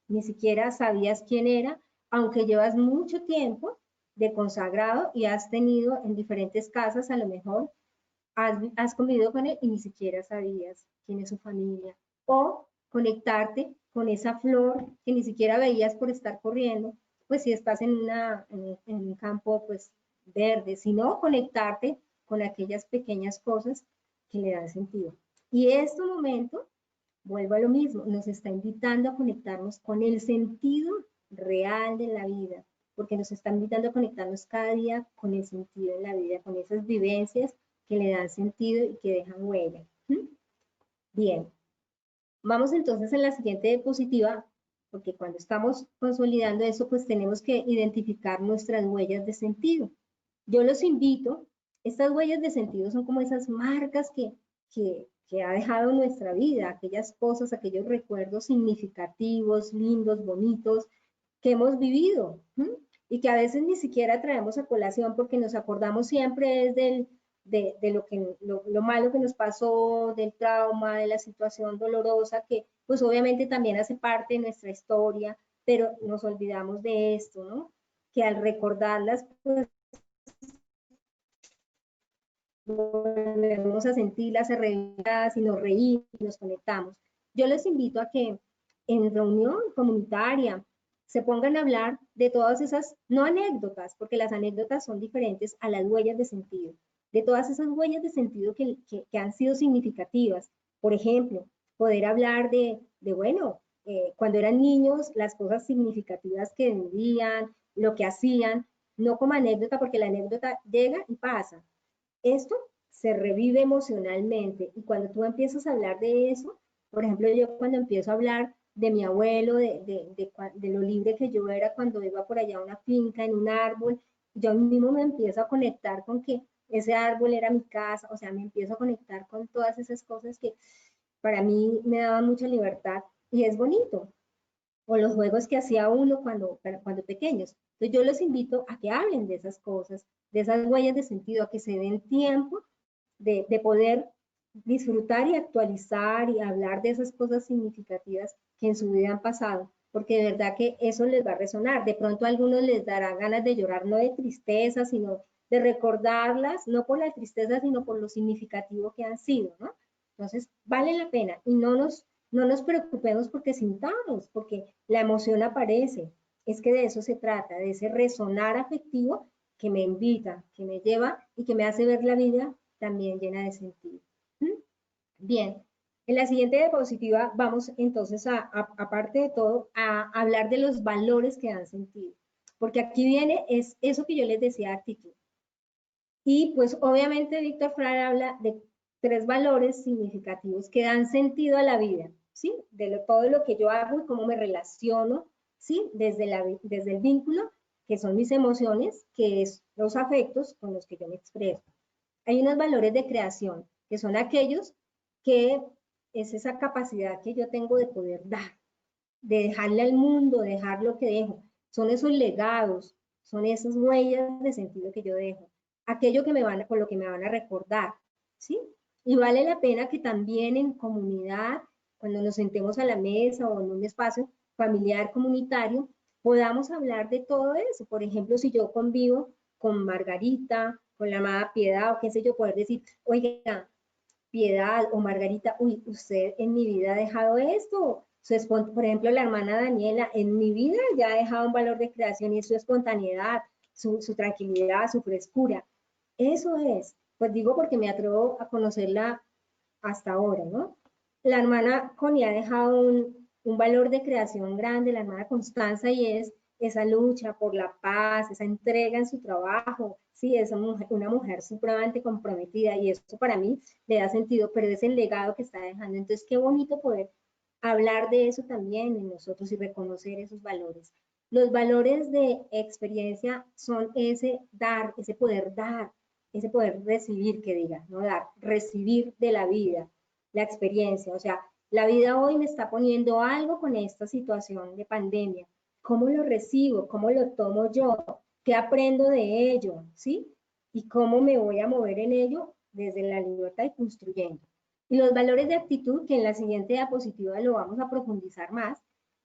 ni siquiera sabías quién era, aunque llevas mucho tiempo de consagrado y has tenido en diferentes casas, a lo mejor has convivido con él y ni siquiera sabías quién es su familia. O conectarte con esa flor que ni siquiera veías por estar corriendo, pues si estás en un campo pues verde, sino conectarte con aquellas pequeñas cosas que le dan sentido. Y este momento, vuelvo a lo mismo, nos está invitando a conectarnos con el sentido real de la vida, porque nos está invitando a conectarnos cada día con el sentido de la vida, con esas vivencias que le dan sentido y que dejan huella. Bien, vamos entonces a la siguiente diapositiva, porque cuando estamos consolidando eso, pues tenemos que identificar nuestras huellas de sentido. Yo los invito, estas huellas de sentido son como esas marcas que ha dejado nuestra vida, aquellas cosas, aquellos recuerdos significativos, lindos, bonitos, que hemos vivido, y que a veces ni siquiera traemos a colación porque nos acordamos siempre de lo malo que nos pasó, del trauma, de la situación dolorosa, que pues obviamente también hace parte de nuestra historia, pero nos olvidamos de esto, ¿no? Que al recordarlas, pues volvemos a sentirlas, a reírlas y nos reímos y nos conectamos. Yo les invito a que en reunión comunitaria se pongan a hablar de todas esas, no anécdotas, porque las anécdotas son diferentes a las huellas de sentido, de todas esas huellas de sentido que han sido significativas. Por ejemplo, poder hablar bueno, cuando eran niños, las cosas significativas que vivían, lo que hacían, no como anécdota, porque la anécdota llega y pasa. Esto se revive emocionalmente, y cuando tú empiezas a hablar de eso, por ejemplo, yo cuando empiezo a hablar de mi abuelo, de lo libre que yo era cuando iba por allá a una finca, en un árbol, yo mismo me empiezo a conectar con que ese árbol era mi casa, o sea, me empiezo a conectar con todas esas cosas que para mí me daban mucha libertad, y es bonito. O los juegos que hacía uno cuando pequeños. Entonces yo los invito a que hablen de esas cosas, de esas huellas de sentido, a que se den tiempo de poder disfrutar y actualizar y hablar de esas cosas significativas que en su vida han pasado, porque de verdad que eso les va a resonar. De pronto a algunos les dará ganas de llorar, no de tristeza, sino de recordarlas, no por la tristeza, sino por lo significativo que han sido, ¿no? Entonces vale la pena, y no nos preocupemos porque sintamos, porque la emoción aparece. Es que de eso se trata, de ese resonar afectivo que me invita, que me lleva y que me hace ver la vida también llena de sentido. Bien, en la siguiente diapositiva vamos entonces, aparte de todo, a hablar de los valores que dan sentido. Porque aquí viene es eso que yo les decía, actitud. Y pues obviamente Víctor Frankl habla de 3 valores significativos que dan sentido a la vida, ¿sí? Todo lo que yo hago y cómo me relaciono, ¿sí? Desde el vínculo, que son mis emociones, que es los afectos con los que yo me expreso. Hay unos valores de creación, que son aquellos que es esa capacidad que yo tengo de poder dar, de dejarle al mundo, dejar lo que dejo. Son esos legados, son esas huellas de sentido que yo dejo. Aquello que por lo que me van a recordar, ¿sí? Y vale la pena que también en comunidad, cuando nos sentemos a la mesa o en un espacio familiar comunitario, podamos hablar de todo eso. Por ejemplo, si yo convivo con Margarita, con la amada Piedad, o qué sé yo, poder decir, oiga, Piedad o Margarita, uy, usted en mi vida ha dejado esto. Por ejemplo, la hermana Daniela, en mi vida ya ha dejado un valor de creación, y es su espontaneidad, su tranquilidad, su frescura. Eso es, pues digo porque me atrevo a conocerla hasta ahora, ¿no? La hermana Connie ha dejado un valor de creación grande, la hermana Constanza, y es esa lucha por la paz, esa entrega en su trabajo, sí, es una mujer supremamente comprometida, y eso para mí le da sentido, pero es el legado que está dejando. Entonces, qué bonito poder hablar de eso también en nosotros y reconocer esos valores. Los valores de experiencia son ese dar, ese poder recibir, que diga, no dar, recibir de la vida, la experiencia. O sea, la vida hoy me está poniendo algo con esta situación de pandemia. ¿cómo lo recibo? ¿Cómo lo tomo yo? ¿Qué aprendo de ello? ¿Sí? ¿Y cómo me voy a mover en ello desde la libertad y construyendo? Y los valores de actitud, que en la siguiente diapositiva lo vamos a profundizar más,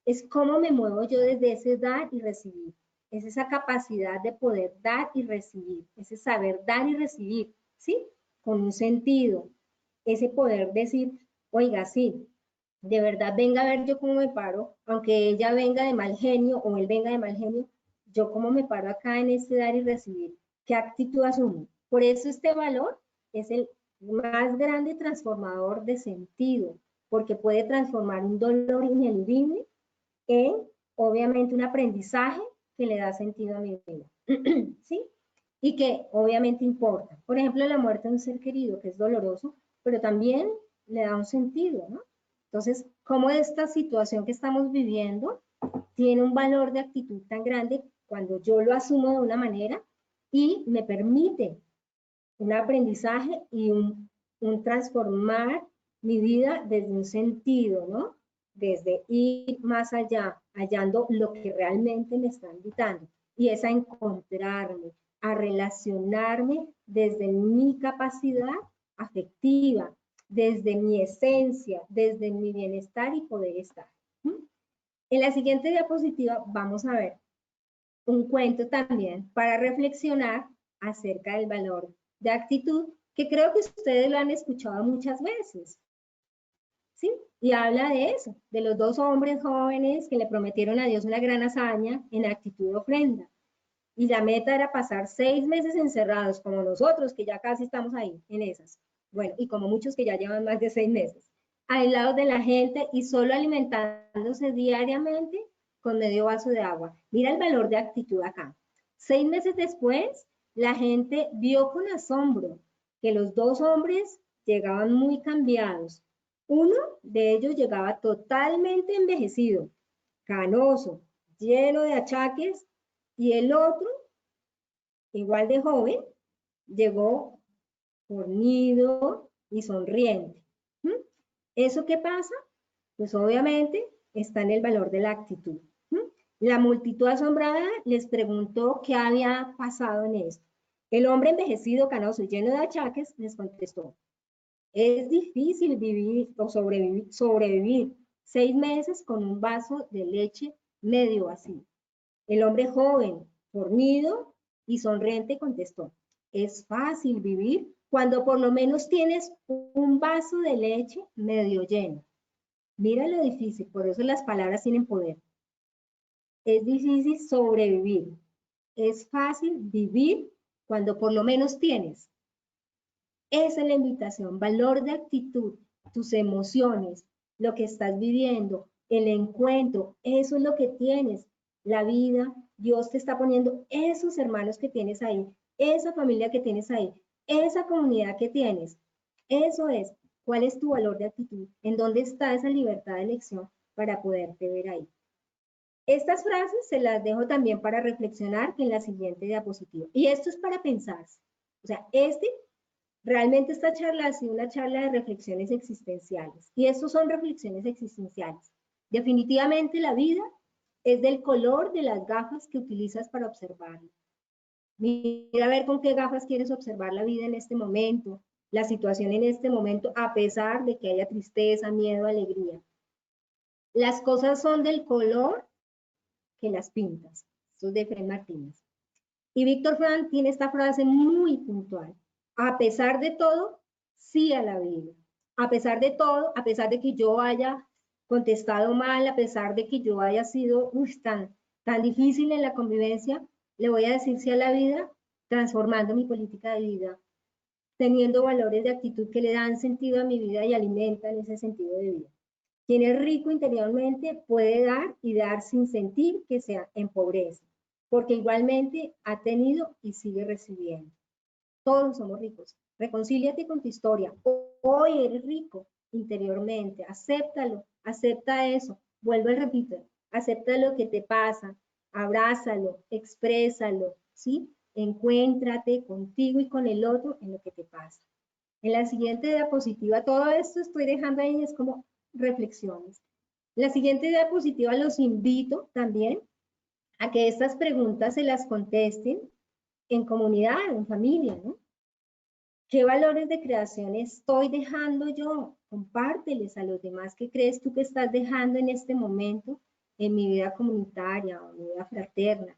es cómo me muevo yo desde ese dar y recibir. Es esa capacidad de poder dar y recibir, ese saber dar y recibir, ¿sí? Con un sentido, ese poder decir, oiga, sí, de verdad venga a ver yo cómo me paro, aunque ella venga de mal genio o él venga de mal genio, yo cómo me paro acá en este dar y recibir, qué actitud asumo. Por eso este valor es el más grande transformador de sentido, porque puede transformar un dolor ineludible en, obviamente, un aprendizaje que le da sentido a mi vida, ¿sí? Y que obviamente importa. Por ejemplo, la muerte de un ser querido, que es doloroso, pero también le da un sentido, ¿no? Entonces, cómo esta situación que estamos viviendo tiene un valor de actitud tan grande cuando yo lo asumo de una manera y me permite un aprendizaje y un transformar mi vida desde un sentido, ¿no? Desde ir más allá, hallando lo que realmente me está invitando. Y es a encontrarme, a relacionarme desde mi capacidad afectiva, desde mi esencia, desde mi bienestar y poder estar. En la siguiente diapositiva vamos a ver un cuento también para reflexionar acerca del valor de actitud, que creo que ustedes lo han escuchado muchas veces, ¿sí? Y habla de eso, de los dos hombres jóvenes que le prometieron a Dios una gran hazaña en actitud de ofrenda. Y la meta era pasar 6 meses encerrados, como nosotros, que ya casi estamos ahí, en esas. Bueno, y como muchos que ya llevan más de 6 meses, aislados de la gente y solo alimentándose diariamente con medio vaso de agua. Mira el valor de actitud acá. 6 meses después, la gente vio con asombro que los dos hombres llegaban muy cambiados. Uno de ellos llegaba totalmente envejecido, canoso, lleno de achaques, y el otro, igual de joven, llegó fornido y sonriente. ¿Eso qué pasa? Pues obviamente está en el valor de la actitud. La multitud asombrada les preguntó qué había pasado en esto. El hombre envejecido, canoso y lleno de achaques les contestó: es difícil vivir o sobrevivir 6 meses con un vaso de leche medio vacío. El hombre joven, fornido y sonriente contestó: es fácil vivir cuando por lo menos tienes un vaso de leche medio lleno. Mira lo difícil, por eso las palabras tienen poder. Es difícil sobrevivir. Es fácil vivir cuando por lo menos tienes. Esa es la invitación, valor de actitud, tus emociones, lo que estás viviendo, el encuentro, eso es lo que tienes. La vida, Dios te está poniendo esos hermanos que tienes ahí, esa familia que tienes ahí, esa comunidad que tienes. Eso es. ¿Cuál es tu valor de actitud? ¿En dónde está esa libertad de elección para poderte ver ahí? Estas frases se las dejo también para reflexionar en la siguiente diapositiva. Y esto es para pensar. O sea, realmente esta charla ha sido una charla de reflexiones existenciales. Y estos son reflexiones existenciales. Definitivamente la vida es del color de las gafas que utilizas para observarla. Mira a ver con qué gafas quieres observar la vida en este momento, la situación en este momento, a pesar de que haya tristeza, miedo, alegría. Las cosas son del color que las pintas. Esto es de Fred Martínez. Y Víctor Frank tiene esta frase muy puntual. A pesar de todo, sí a la vida. A pesar de todo, a pesar de que yo haya contestado mal, a pesar de que yo haya sido tan difícil en la convivencia, le voy a decir sí a la vida, transformando mi política de vida, teniendo valores de actitud que le dan sentido a mi vida y alimentan ese sentido de vida. Quien es rico interiormente puede dar y dar sin sentir que se empobrece, porque igualmente ha tenido y sigue recibiendo. Todos somos ricos. Reconcíliate con tu historia. Hoy eres rico interiormente. Acéptalo, acepta eso. Vuelvo y repito, acepta lo que te pasa, abrázalo, exprésalo, ¿sí? Encuéntrate contigo y con el otro en lo que te pasa. En la siguiente diapositiva, todo esto estoy dejando ahí, es como reflexiones. En la siguiente diapositiva los invito también a que estas preguntas se las contesten en comunidad, en familia, ¿no? ¿Qué valores de creación estoy dejando yo? Compárteles a los demás. ¿Qué crees tú que estás dejando en este momento en mi vida comunitaria o en mi vida fraterna?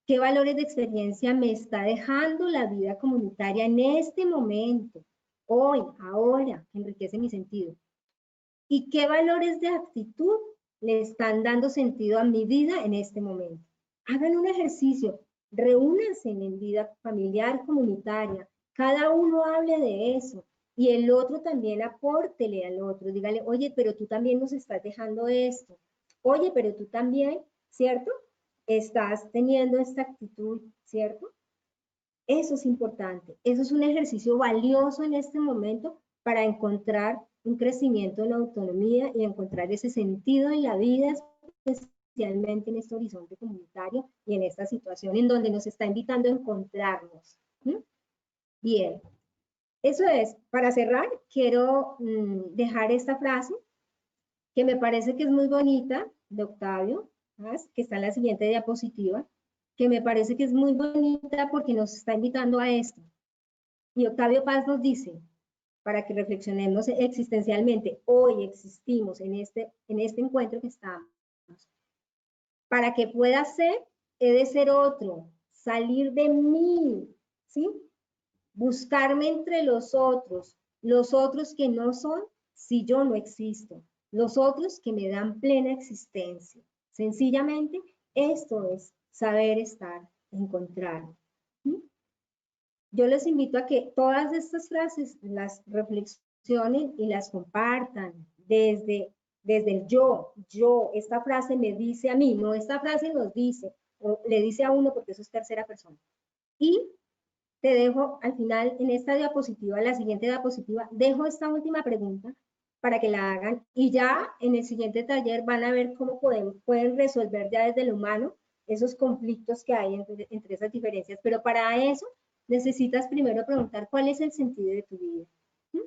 ¿Qué valores de experiencia me está dejando la vida comunitaria en este momento, hoy, ahora, que enriquece mi sentido? ¿Y qué valores de actitud le están dando sentido a mi vida en este momento? Hagan un ejercicio, reúnanse en vida familiar, comunitaria, cada uno hable de eso y el otro también apórtele al otro, dígale, oye, pero tú también nos estás dejando esto, oye, pero tú también, ¿cierto? Estás teniendo esta actitud, ¿cierto? Eso es importante, eso es un ejercicio valioso en este momento para encontrar un crecimiento en la autonomía y encontrar ese sentido en la vida, especialmente en este horizonte comunitario y en esta situación en donde nos está invitando a encontrarnos. ¿Sí? Bien, eso es. Para cerrar, quiero dejar esta frase que me parece que es muy bonita, de Octavio Paz, que está en la siguiente diapositiva, que me parece que es muy bonita porque nos está invitando a esto. Y Octavio Paz nos dice, para que reflexionemos existencialmente, hoy existimos en este encuentro que estamos. Para que pueda ser, he de ser otro, salir de mí, ¿sí? Buscarme entre los otros que no son si yo no existo, los otros que me dan plena existencia. Sencillamente, esto es saber estar, encontrarme. ¿Sí? Yo les invito a que todas estas frases las reflexionen y las compartan desde el yo, esta frase me dice a mí, no, esta frase nos dice, o le dice a uno porque eso es tercera persona. Y te dejo al final en esta diapositiva, la siguiente diapositiva, dejo esta última pregunta para que la hagan y ya en el siguiente taller van a ver cómo pueden resolver ya desde lo humano esos conflictos que hay entre esas diferencias, pero para eso necesitas primero preguntar cuál es el sentido de tu vida. ¿Sí?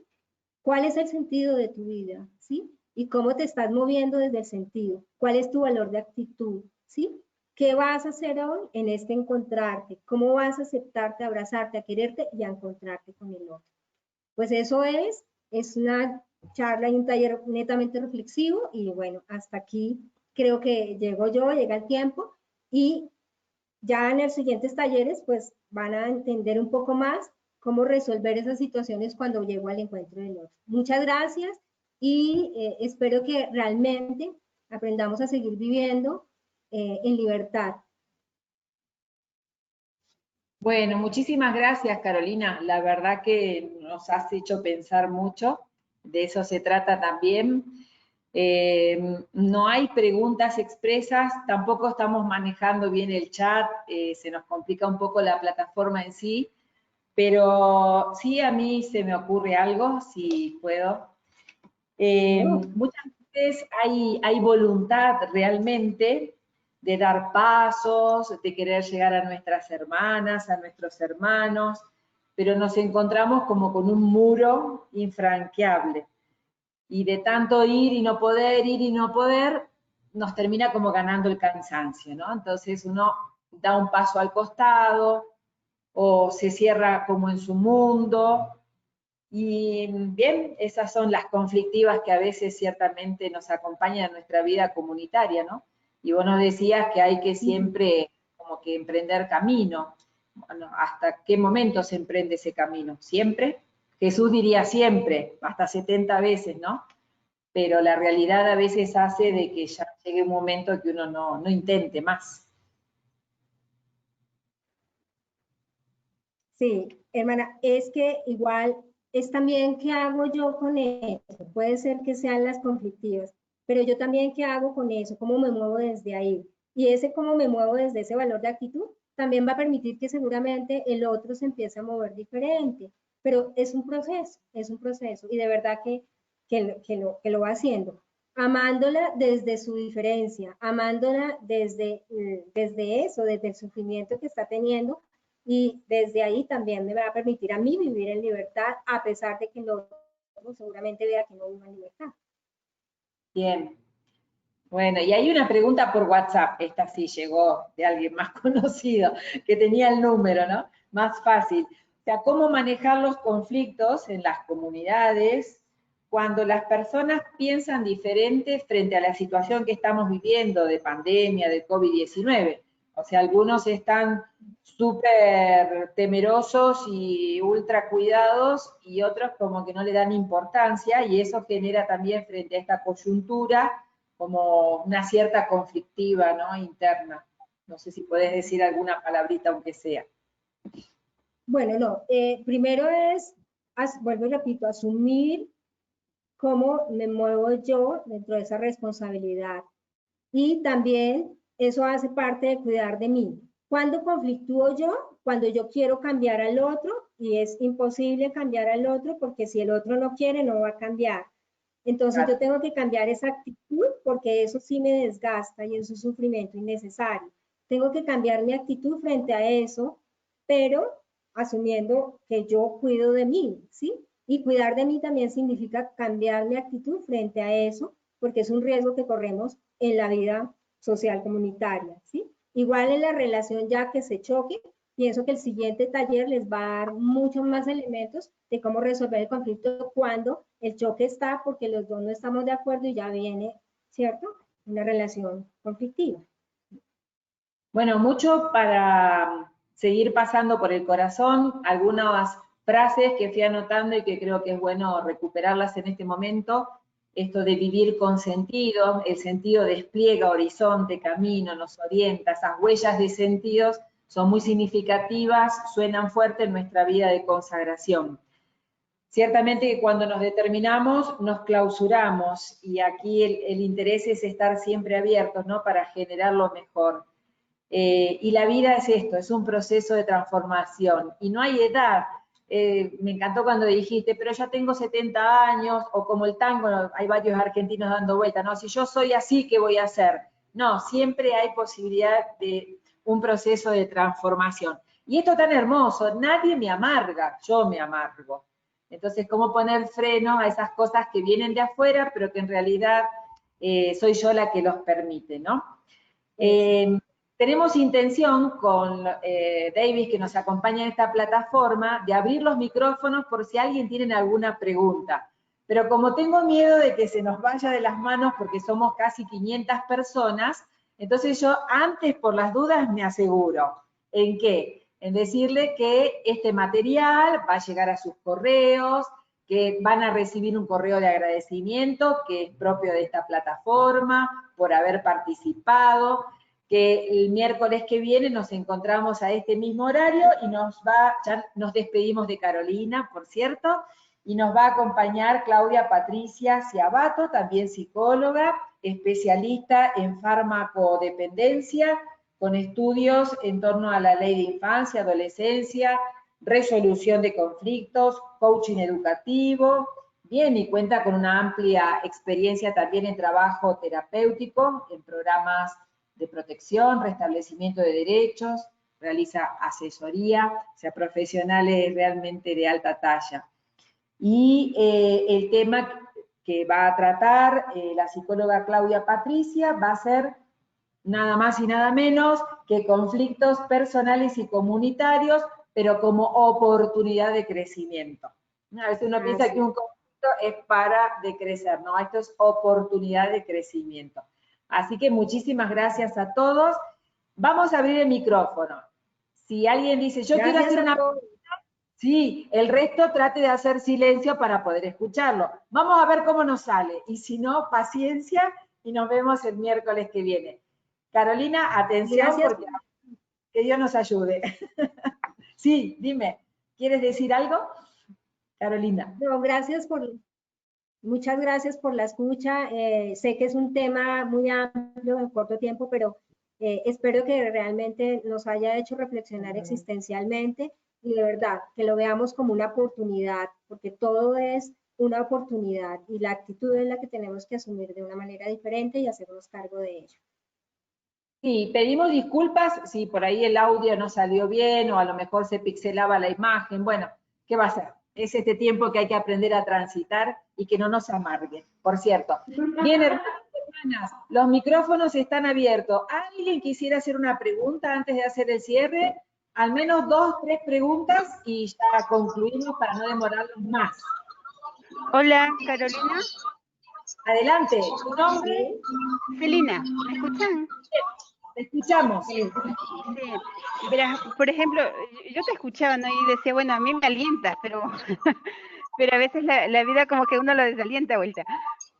¿Cuál es el sentido de tu vida? ¿Sí? Y cómo te estás moviendo desde el sentido. ¿Cuál es tu valor de actitud? ¿Sí? ¿Qué vas a hacer hoy en este encontrarte? ¿Cómo vas a aceptarte, a abrazarte, a quererte y a encontrarte con el otro? Pues eso es una charla y un taller netamente reflexivo y bueno, hasta aquí creo que llega el tiempo y ya en los siguientes talleres pues van a entender un poco más cómo resolver esas situaciones cuando llego al encuentro del otro. Muchas gracias y espero que realmente aprendamos a seguir viviendo en libertad. Bueno, muchísimas gracias, Carolina. La verdad que nos has hecho pensar mucho. De eso se trata también. No hay preguntas expresas, tampoco estamos manejando bien el chat, se nos complica un poco la plataforma en sí, pero sí a mí se me ocurre algo, si puedo. Muchas veces hay voluntad realmente de dar pasos, de querer llegar a nuestras hermanas, a nuestros hermanos, pero nos encontramos como con un muro infranqueable. Y de tanto ir y no poder, nos termina como ganando el cansancio, ¿no? Entonces uno da un paso al costado o se cierra como en su mundo. Y bien, esas son las conflictivas que a veces ciertamente nos acompañan en nuestra vida comunitaria, ¿no? Y vos nos decías que hay que siempre como que emprender camino. Bueno, ¿hasta qué momento se emprende ese camino? ¿Siempre? Jesús diría siempre, hasta 70 veces, ¿no? Pero la realidad a veces hace de que ya llegue un momento que uno no intente más. Sí, hermana, es que igual es también qué hago yo con eso. Puede ser que sean las conflictivas, pero yo también qué hago con eso, cómo me muevo desde ahí. Y ese cómo me muevo desde ese valor de actitud también va a permitir que seguramente el otro se empiece a mover diferente. Pero es un proceso y de verdad que lo va haciendo. Amándola desde su diferencia, amándola desde eso, desde el sufrimiento que está teniendo, y desde ahí también me va a permitir a mí vivir en libertad, a pesar de que el otro seguramente vea que no vivo en libertad. Bien. Bueno, y hay una pregunta por WhatsApp, esta sí llegó de alguien más conocido, que tenía el número, ¿no? Más fácil. O sea, cómo manejar los conflictos en las comunidades cuando las personas piensan diferente frente a la situación que estamos viviendo de pandemia, de COVID-19. O sea, algunos están súper temerosos y ultra cuidados y otros como que no le dan importancia y eso genera también frente a esta coyuntura como una cierta conflictiva, ¿no? Interna. No sé si podés decir alguna palabrita aunque sea. Bueno, no. Primero es, vuelvo y repito, asumir cómo me muevo yo dentro de esa responsabilidad. Y también eso hace parte de cuidar de mí. ¿Cuándo conflictúo yo? Cuando yo quiero cambiar al otro y es imposible cambiar al otro porque si el otro no quiere, no va a cambiar. Entonces yo tengo que cambiar esa actitud porque eso sí me desgasta y es un sufrimiento innecesario. Tengo que cambiar mi actitud frente a eso, pero asumiendo que yo cuido de mí, ¿sí? Y cuidar de mí también significa cambiar mi actitud frente a eso, porque es un riesgo que corremos en la vida social comunitaria, ¿sí? Igual en la relación ya que se choque, pienso que el siguiente taller les va a dar muchos más elementos de cómo resolver el conflicto cuando el choque está porque los dos no estamos de acuerdo y ya viene, ¿cierto? Una relación conflictiva. Bueno, mucho para seguir pasando por el corazón, algunas frases que fui anotando y que creo que es bueno recuperarlas en este momento. Esto de vivir con sentido, el sentido despliega horizonte, camino, nos orienta, esas huellas de sentidos son muy significativas, suenan fuerte en nuestra vida de consagración. Ciertamente que cuando nos determinamos, nos clausuramos, y aquí el interés es estar siempre abiertos, ¿no? Para generar lo mejor. Y la vida es esto, es un proceso de transformación, y no hay edad. Me encantó cuando dijiste, pero ya tengo 70 años, o como el tango, hay varios argentinos dando vuelta, ¿no? Si yo soy así, ¿qué voy a hacer? No, siempre hay posibilidad de un proceso de transformación. Y esto tan hermoso, nadie me amarga, yo me amargo. Entonces, ¿cómo poner freno a esas cosas que vienen de afuera, pero que en realidad soy yo la que los permite, ¿no? Tenemos intención con Davis, que nos acompaña en esta plataforma, de abrir los micrófonos por si alguien tiene alguna pregunta. Pero como tengo miedo de que se nos vaya de las manos porque somos casi 500 personas, entonces yo antes, por las dudas, me aseguro. ¿En qué? En decirle que este material va a llegar a sus correos, que van a recibir un correo de agradecimiento que es propio de esta plataforma por haber participado, que el miércoles que viene nos encontramos a este mismo horario y ya nos despedimos de Carolina, por cierto, y nos va a acompañar Claudia Patricia Ciabato, también psicóloga, especialista en farmacodependencia, con estudios en torno a la ley de infancia, adolescencia, resolución de conflictos, coaching educativo, bien, y cuenta con una amplia experiencia también en trabajo terapéutico, en programas de protección, restablecimiento de derechos, realiza asesoría, o sea, profesionales realmente de alta talla. Y el tema que va a tratar la psicóloga Claudia Patricia va a ser nada más y nada menos que conflictos personales y comunitarios, pero como oportunidad de crecimiento. A veces uno piensa que un conflicto es para decrecer, no, esto es oportunidad de crecimiento. Así que muchísimas gracias a todos. Vamos a abrir el micrófono. Si alguien dice, yo quiero hacer una pregunta, sí, el resto trate de hacer silencio para poder escucharlo. Vamos a ver cómo nos sale. Y si no, paciencia y nos vemos el miércoles que viene. Carolina, atención, porque que Dios nos ayude. Sí, dime, ¿quieres decir algo? Carolina. No, muchas gracias por la escucha. Sé que es un tema muy amplio en corto tiempo, pero espero que realmente nos haya hecho reflexionar existencialmente y de verdad que lo veamos como una oportunidad, porque todo es una oportunidad y la actitud es la que tenemos que asumir de una manera diferente y hacernos cargo de ello. Sí, pedimos disculpas si por ahí el audio no salió bien o a lo mejor se pixelaba la imagen. Bueno, ¿qué va a ser? Es este tiempo que hay que aprender a transitar y que no nos amargue. Por cierto, bien, hermanos, hermanas, los micrófonos están abiertos. ¿Alguien quisiera hacer una pregunta antes de hacer el cierre? Al menos 2, 3 preguntas y ya concluimos para no demorarnos más. Hola, Carolina. Adelante, ¿tu nombre? Celina, ¿me escuchan? Te escuchamos. Sí. Verás, por ejemplo, yo te escuchaba, ¿no? Y decía, bueno, a mí me alienta, pero, pero a veces la vida como que uno lo desalienta a vuelta.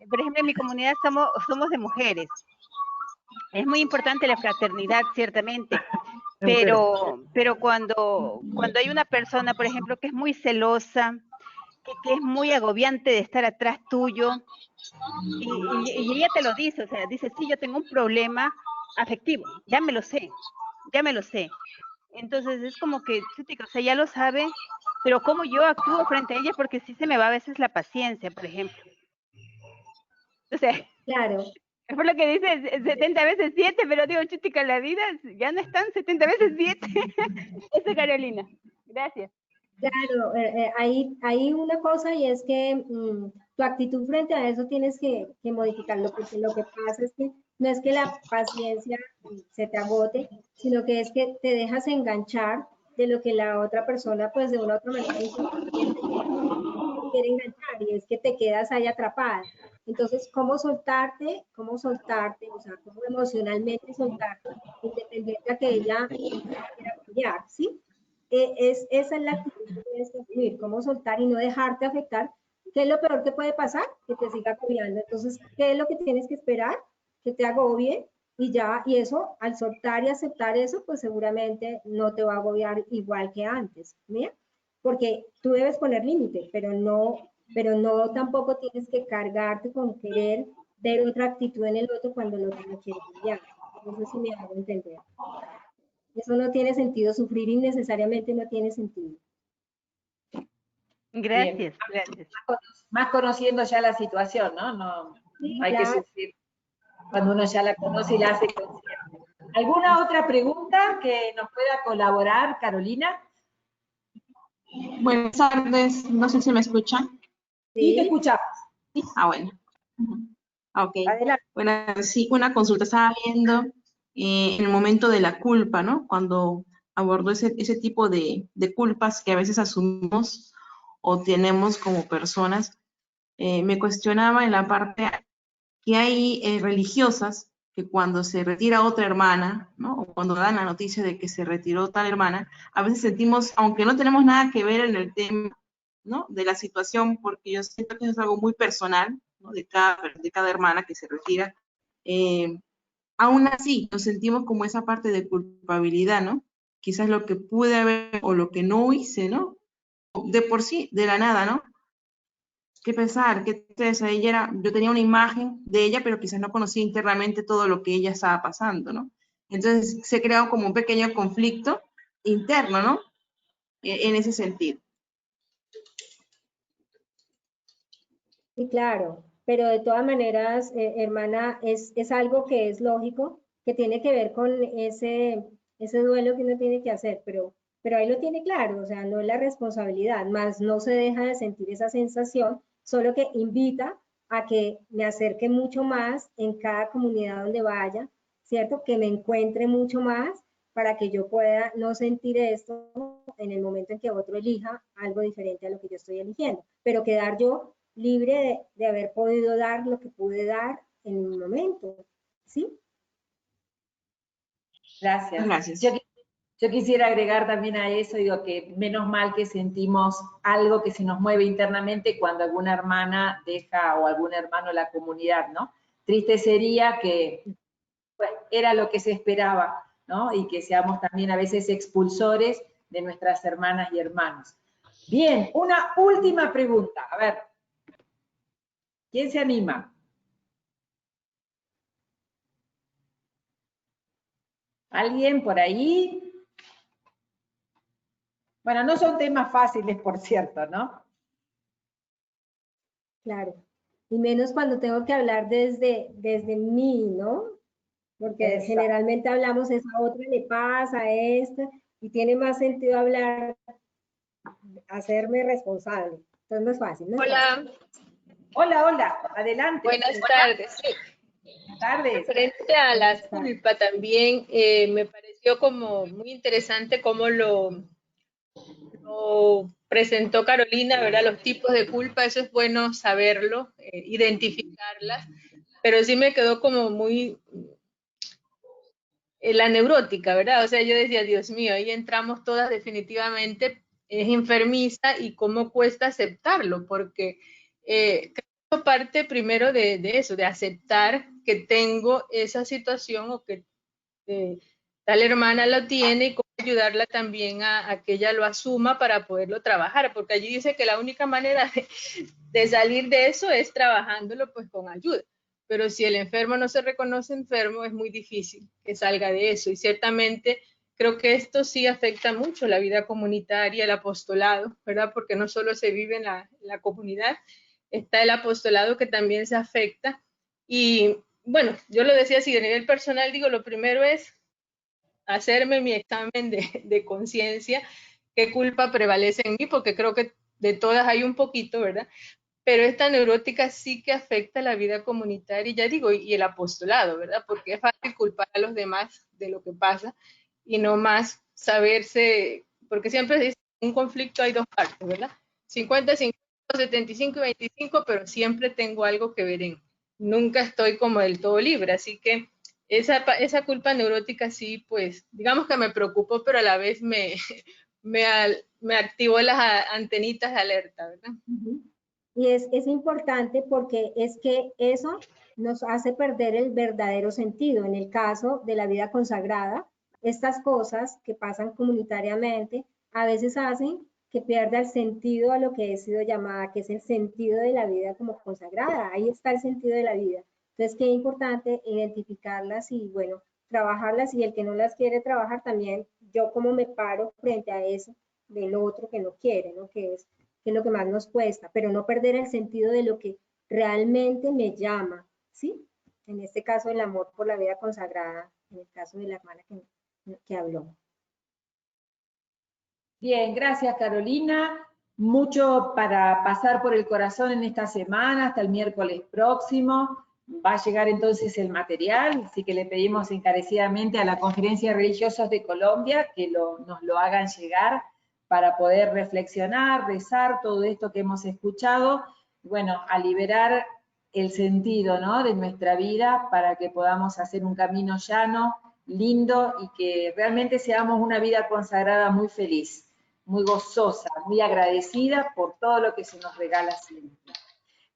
Por ejemplo, en mi comunidad somos de mujeres. Es muy importante la fraternidad, ciertamente. Pero cuando hay una persona, por ejemplo, que es muy celosa, que es muy agobiante de estar atrás tuyo, y ella te lo dice, o sea, dice, sí, yo tengo un problema afectivo, ya me lo sé. Entonces es como que, o sea, ya lo sabe, pero cómo yo actúo frente a ella, porque sí se me va a veces la paciencia, por ejemplo. O sea, claro. Es por lo que dice 70 veces 7, pero digo, chutica, la vida ya no están 70 veces 7. Eso, Carolina. Gracias. Claro, hay una cosa y es que tu actitud frente a eso tienes que modificarlo, porque lo que pasa es que no es que la paciencia se te agote, sino que es que te dejas enganchar de lo que la otra persona, pues de una u otra manera, quiere enganchar, y es que te quedas ahí atrapada. Entonces, ¿cómo soltarte? O sea, cómo emocionalmente soltarte, independiente a que ella quiera cambiar, ¿sí? Esa es la actitud que tienes que asumir, cómo soltar y no dejarte afectar. ¿Qué es lo peor que puede pasar? Que te siga agobiando. Entonces, ¿qué es lo que tienes que esperar? Que te agobie y ya, y eso, al soltar y aceptar eso, pues seguramente no te va a agobiar igual que antes, ¿mira? Porque tú debes poner límite, pero no tampoco tienes que cargarte con querer ver otra actitud en el otro cuando el otro no quiere cambiar. No sé si me hago entender. Eso no tiene sentido, sufrir innecesariamente no tiene sentido. Gracias. Más conociendo ya la situación, ¿no? No sí, hay claro. que sufrir cuando uno ya la conoce y la hace consciente. ¿Alguna otra pregunta que nos pueda colaborar, Carolina? Buenas tardes, no sé si me escuchan. Sí, te escuchamos. ¿Sí? Ah, bueno. Ok. Adelante. Bueno, sí, una consulta estaba viendo en el momento de la culpa, ¿no? Cuando abordó ese tipo de culpas que a veces asumimos o tenemos como personas, me cuestionaba en la parte que hay religiosas que cuando se retira otra hermana, ¿no? O cuando dan la noticia de que se retiró tal hermana, a veces sentimos, aunque no tenemos nada que ver en el tema, ¿no? De la situación, porque yo siento que es algo muy personal, ¿no? De cada hermana que se retira. Aún así, nos sentimos como esa parte de culpabilidad, ¿no? Quizás lo que pude haber o lo que no hice, ¿no? De por sí, de la nada, ¿no? ¿Qué pensar? ¿Qué tristeza? Yo tenía una imagen de ella, pero quizás no conocía internamente todo lo que ella estaba pasando, ¿no? Entonces se ha creado como un pequeño conflicto interno, ¿no? En ese sentido. Sí, claro, pero de todas maneras, hermana, es algo que es lógico, que tiene que ver con ese duelo que uno tiene que hacer, pero ahí lo tiene claro, o sea, no es la responsabilidad, más no se deja de sentir esa sensación, solo que invita a que me acerque mucho más en cada comunidad donde vaya, ¿cierto? Que me encuentre mucho más para que yo pueda no sentir esto en el momento en que otro elija algo diferente a lo que yo estoy eligiendo, pero quedar yo libre de haber podido dar lo que pude dar en un momento, ¿sí? Gracias. Yo quisiera agregar también a eso, digo que menos mal que sentimos algo que se nos mueve internamente cuando alguna hermana deja o algún hermano la comunidad, ¿no? Triste sería que bueno, era lo que se esperaba, ¿no? Y que seamos también a veces expulsores de nuestras hermanas y hermanos. Bien, una última pregunta. A ver, ¿quién se anima? ¿Alguien por ahí? Bueno, no son temas fáciles, por cierto, ¿no? Claro. Y menos cuando tengo que hablar desde mí, ¿no? Porque Exacto. Generalmente hablamos, esa otra le pasa, a esta, y tiene más sentido hablar, hacerme responsable. Entonces no es fácil, ¿no? Hola. Hola, adelante. Buenas tardes. Sí. tardes. Frente a la culpa también me pareció como muy interesante cómo lo presentó Carolina, ¿verdad? Los tipos de culpa, eso es bueno saberlo, identificarlas, pero sí me quedó como muy la neurótica, ¿verdad? O sea, yo decía, Dios mío, ahí entramos todas definitivamente, es enfermiza y cómo cuesta aceptarlo, porque creo que parte primero de eso, de aceptar que tengo esa situación o que tal hermana lo tiene y cómo ayudarla también a que ella lo asuma para poderlo trabajar, porque allí dice que la única manera de salir de eso es trabajándolo pues con ayuda. Pero si el enfermo no se reconoce enfermo, es muy difícil que salga de eso. Y ciertamente creo que esto sí afecta mucho la vida comunitaria, el apostolado, ¿verdad? Porque no solo se vive en la comunidad, está el apostolado que también se afecta. Y bueno, yo lo decía así, a nivel personal, digo, lo primero es hacerme mi examen de conciencia, qué culpa prevalece en mí, porque creo que de todas hay un poquito, ¿verdad? Pero esta neurótica sí que afecta la vida comunitaria, y ya digo, y el apostolado, ¿verdad? Porque es fácil culpar a los demás de lo que pasa y no más saberse, porque siempre dice, un conflicto hay dos partes, ¿verdad? 50-50, 75 y 25, pero siempre tengo algo que ver en, nunca estoy como del todo libre, así que esa culpa neurótica sí, pues, digamos que me preocupó, pero a la vez me activó las antenitas de alerta, ¿verdad? Y es importante porque es que eso nos hace perder el verdadero sentido. En el caso de la vida consagrada, estas cosas que pasan comunitariamente a veces hacen que pierda el sentido a lo que he sido llamada, que es el sentido de la vida como consagrada. Ahí está el sentido de la vida. Entonces, qué importante identificarlas y, bueno, trabajarlas, y el que no las quiere trabajar también, yo como me paro frente a eso del otro que no quiere, ¿no? Que es lo que más nos cuesta, pero no perder el sentido de lo que realmente me llama, ¿sí? En este caso, el amor por la vida consagrada, en el caso de la hermana que habló. Bien, gracias Carolina. Mucho para pasar por el corazón en esta semana, hasta el miércoles próximo. Va a llegar entonces el material, así que le pedimos encarecidamente a la Conferencia de Religiosos de Colombia que nos lo hagan llegar para poder reflexionar, rezar todo esto que hemos escuchado, bueno, a liberar el sentido, ¿no?, de nuestra vida para que podamos hacer un camino llano, lindo, y que realmente seamos una vida consagrada muy feliz, muy gozosa, muy agradecida por todo lo que se nos regala siempre.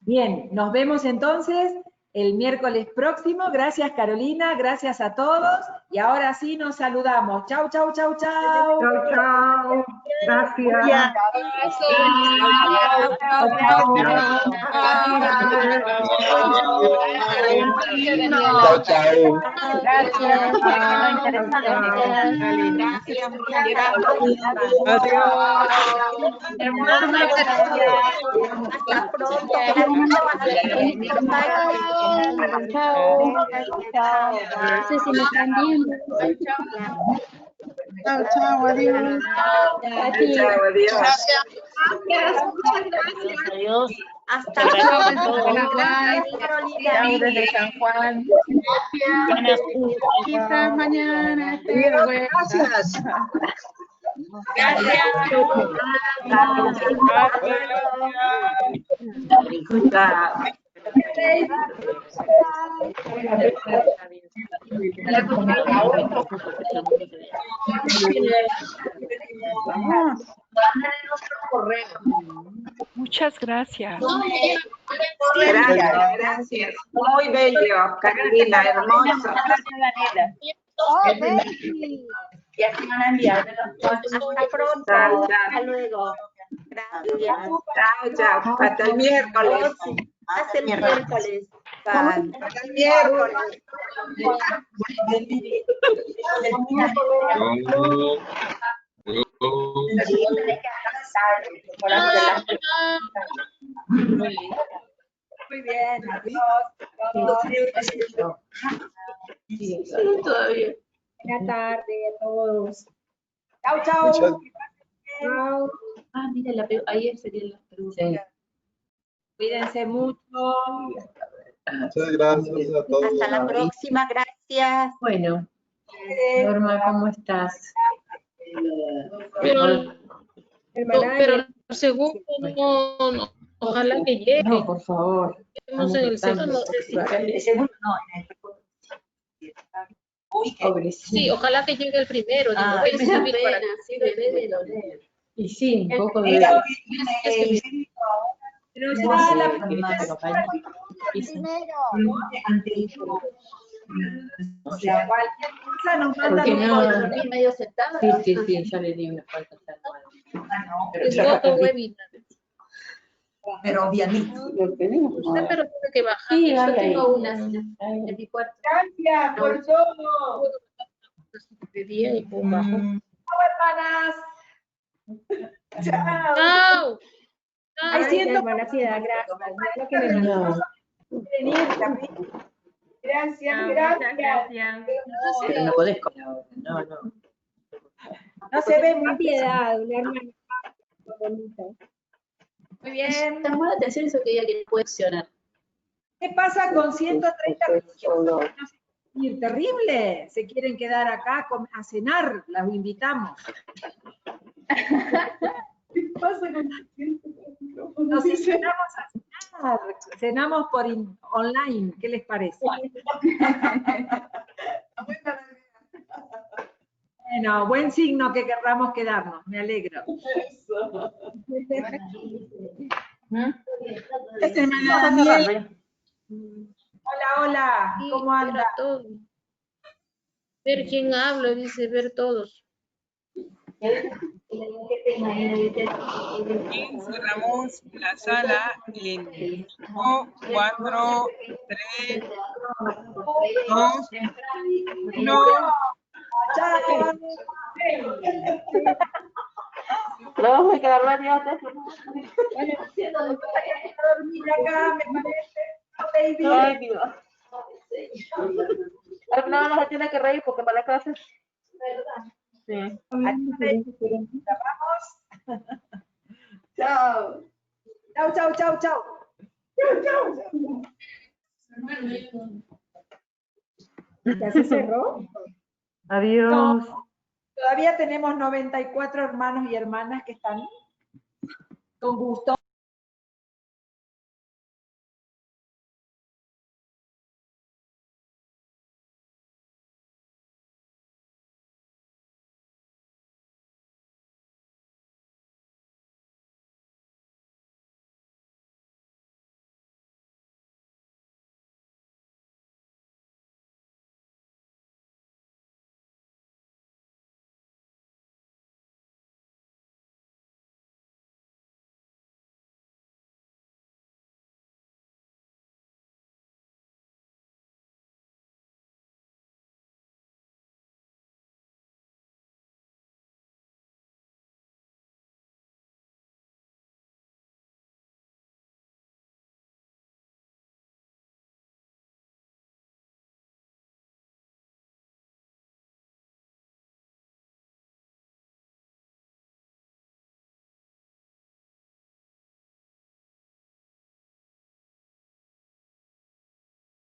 Bien, nos vemos entonces el miércoles próximo. Gracias Carolina, gracias a todos, y ahora sí nos saludamos. Chau, chau, chau, chau. Chao, chao. Gracias. Chao, chao. Hasta pronto. Chao. No sé si me están viendo. Chao, chao, adiós. Chao, adiós. Gracias, muchas gracias. Adiós. Hasta luego. Chao desde San Juan. Quizás mañana te vuelva. Gracias. Muchas gracias. Gracias. Muy bello, Carolina, hermoso. Oh, Betty. Ya se van a enviar. Hasta pronto. Hasta luego. Gracias. Chao, chao. Hasta el miércoles. Hasta el miércoles. Hasta el miércoles. Muy bien, adiós. Todavía. Buenas tardes a todos. Chau, chau. Chao. Ah, mira, ahí serían las preguntas. Cuídense mucho. Muchas gracias a todos. Hasta la próxima, gracias. Bueno, Norma, ¿cómo estás? Pero el segundo no, ojalá que llegue. No, por favor. No sé, el segundo no sé si. El segundo no. Sí, ojalá que llegue el primero. Digo, voy a escribir para que sí me debe de doler. Y sí, un poco de... Pero ya la o sea, cualquier cosa nos manda no, medio sentada. Sí, ya le di unas cuantas Es voto webinar. Pero obviamente. Pero tiene que bajar. Sí, yo tengo una en mi cuarto. Gracias por todo. De día y por bajo. Chao, hermanas. Chao. Chao. Ay, siento hermana Piedad, gracias. Es lo que me No. Gracias, Muchas gracias. Pero no podés con la otra, no. No se ve Una muy Piedad, una hermana bonita. Muy bien. Llamó la atención eso que ella quería coleccionar. ¿Qué pasa con 130 religiosos? Terrible. Se quieren quedar acá a cenar, las invitamos. ¿Qué pasa con 130? Nos invitamos a cenar. Cenamos por online. ¿Qué les parece? Bueno, buen signo que querramos quedarnos. Me alegro. Hola, ¿cómo anda? Ver quién habla, dice ver todos. Cerramos la sala en 5, 4, 3, 2, 1. Lo vamos a quedar varios. Dormir acá, me parece. Baby. Ay, Dios. Al final no se tiene que reír porque para la clase. ¿Verdad? Sí. Vamos. Chao. Chao. ¿Ya se cerró? Adiós. No, todavía tenemos 94 hermanos y hermanas que están con gusto.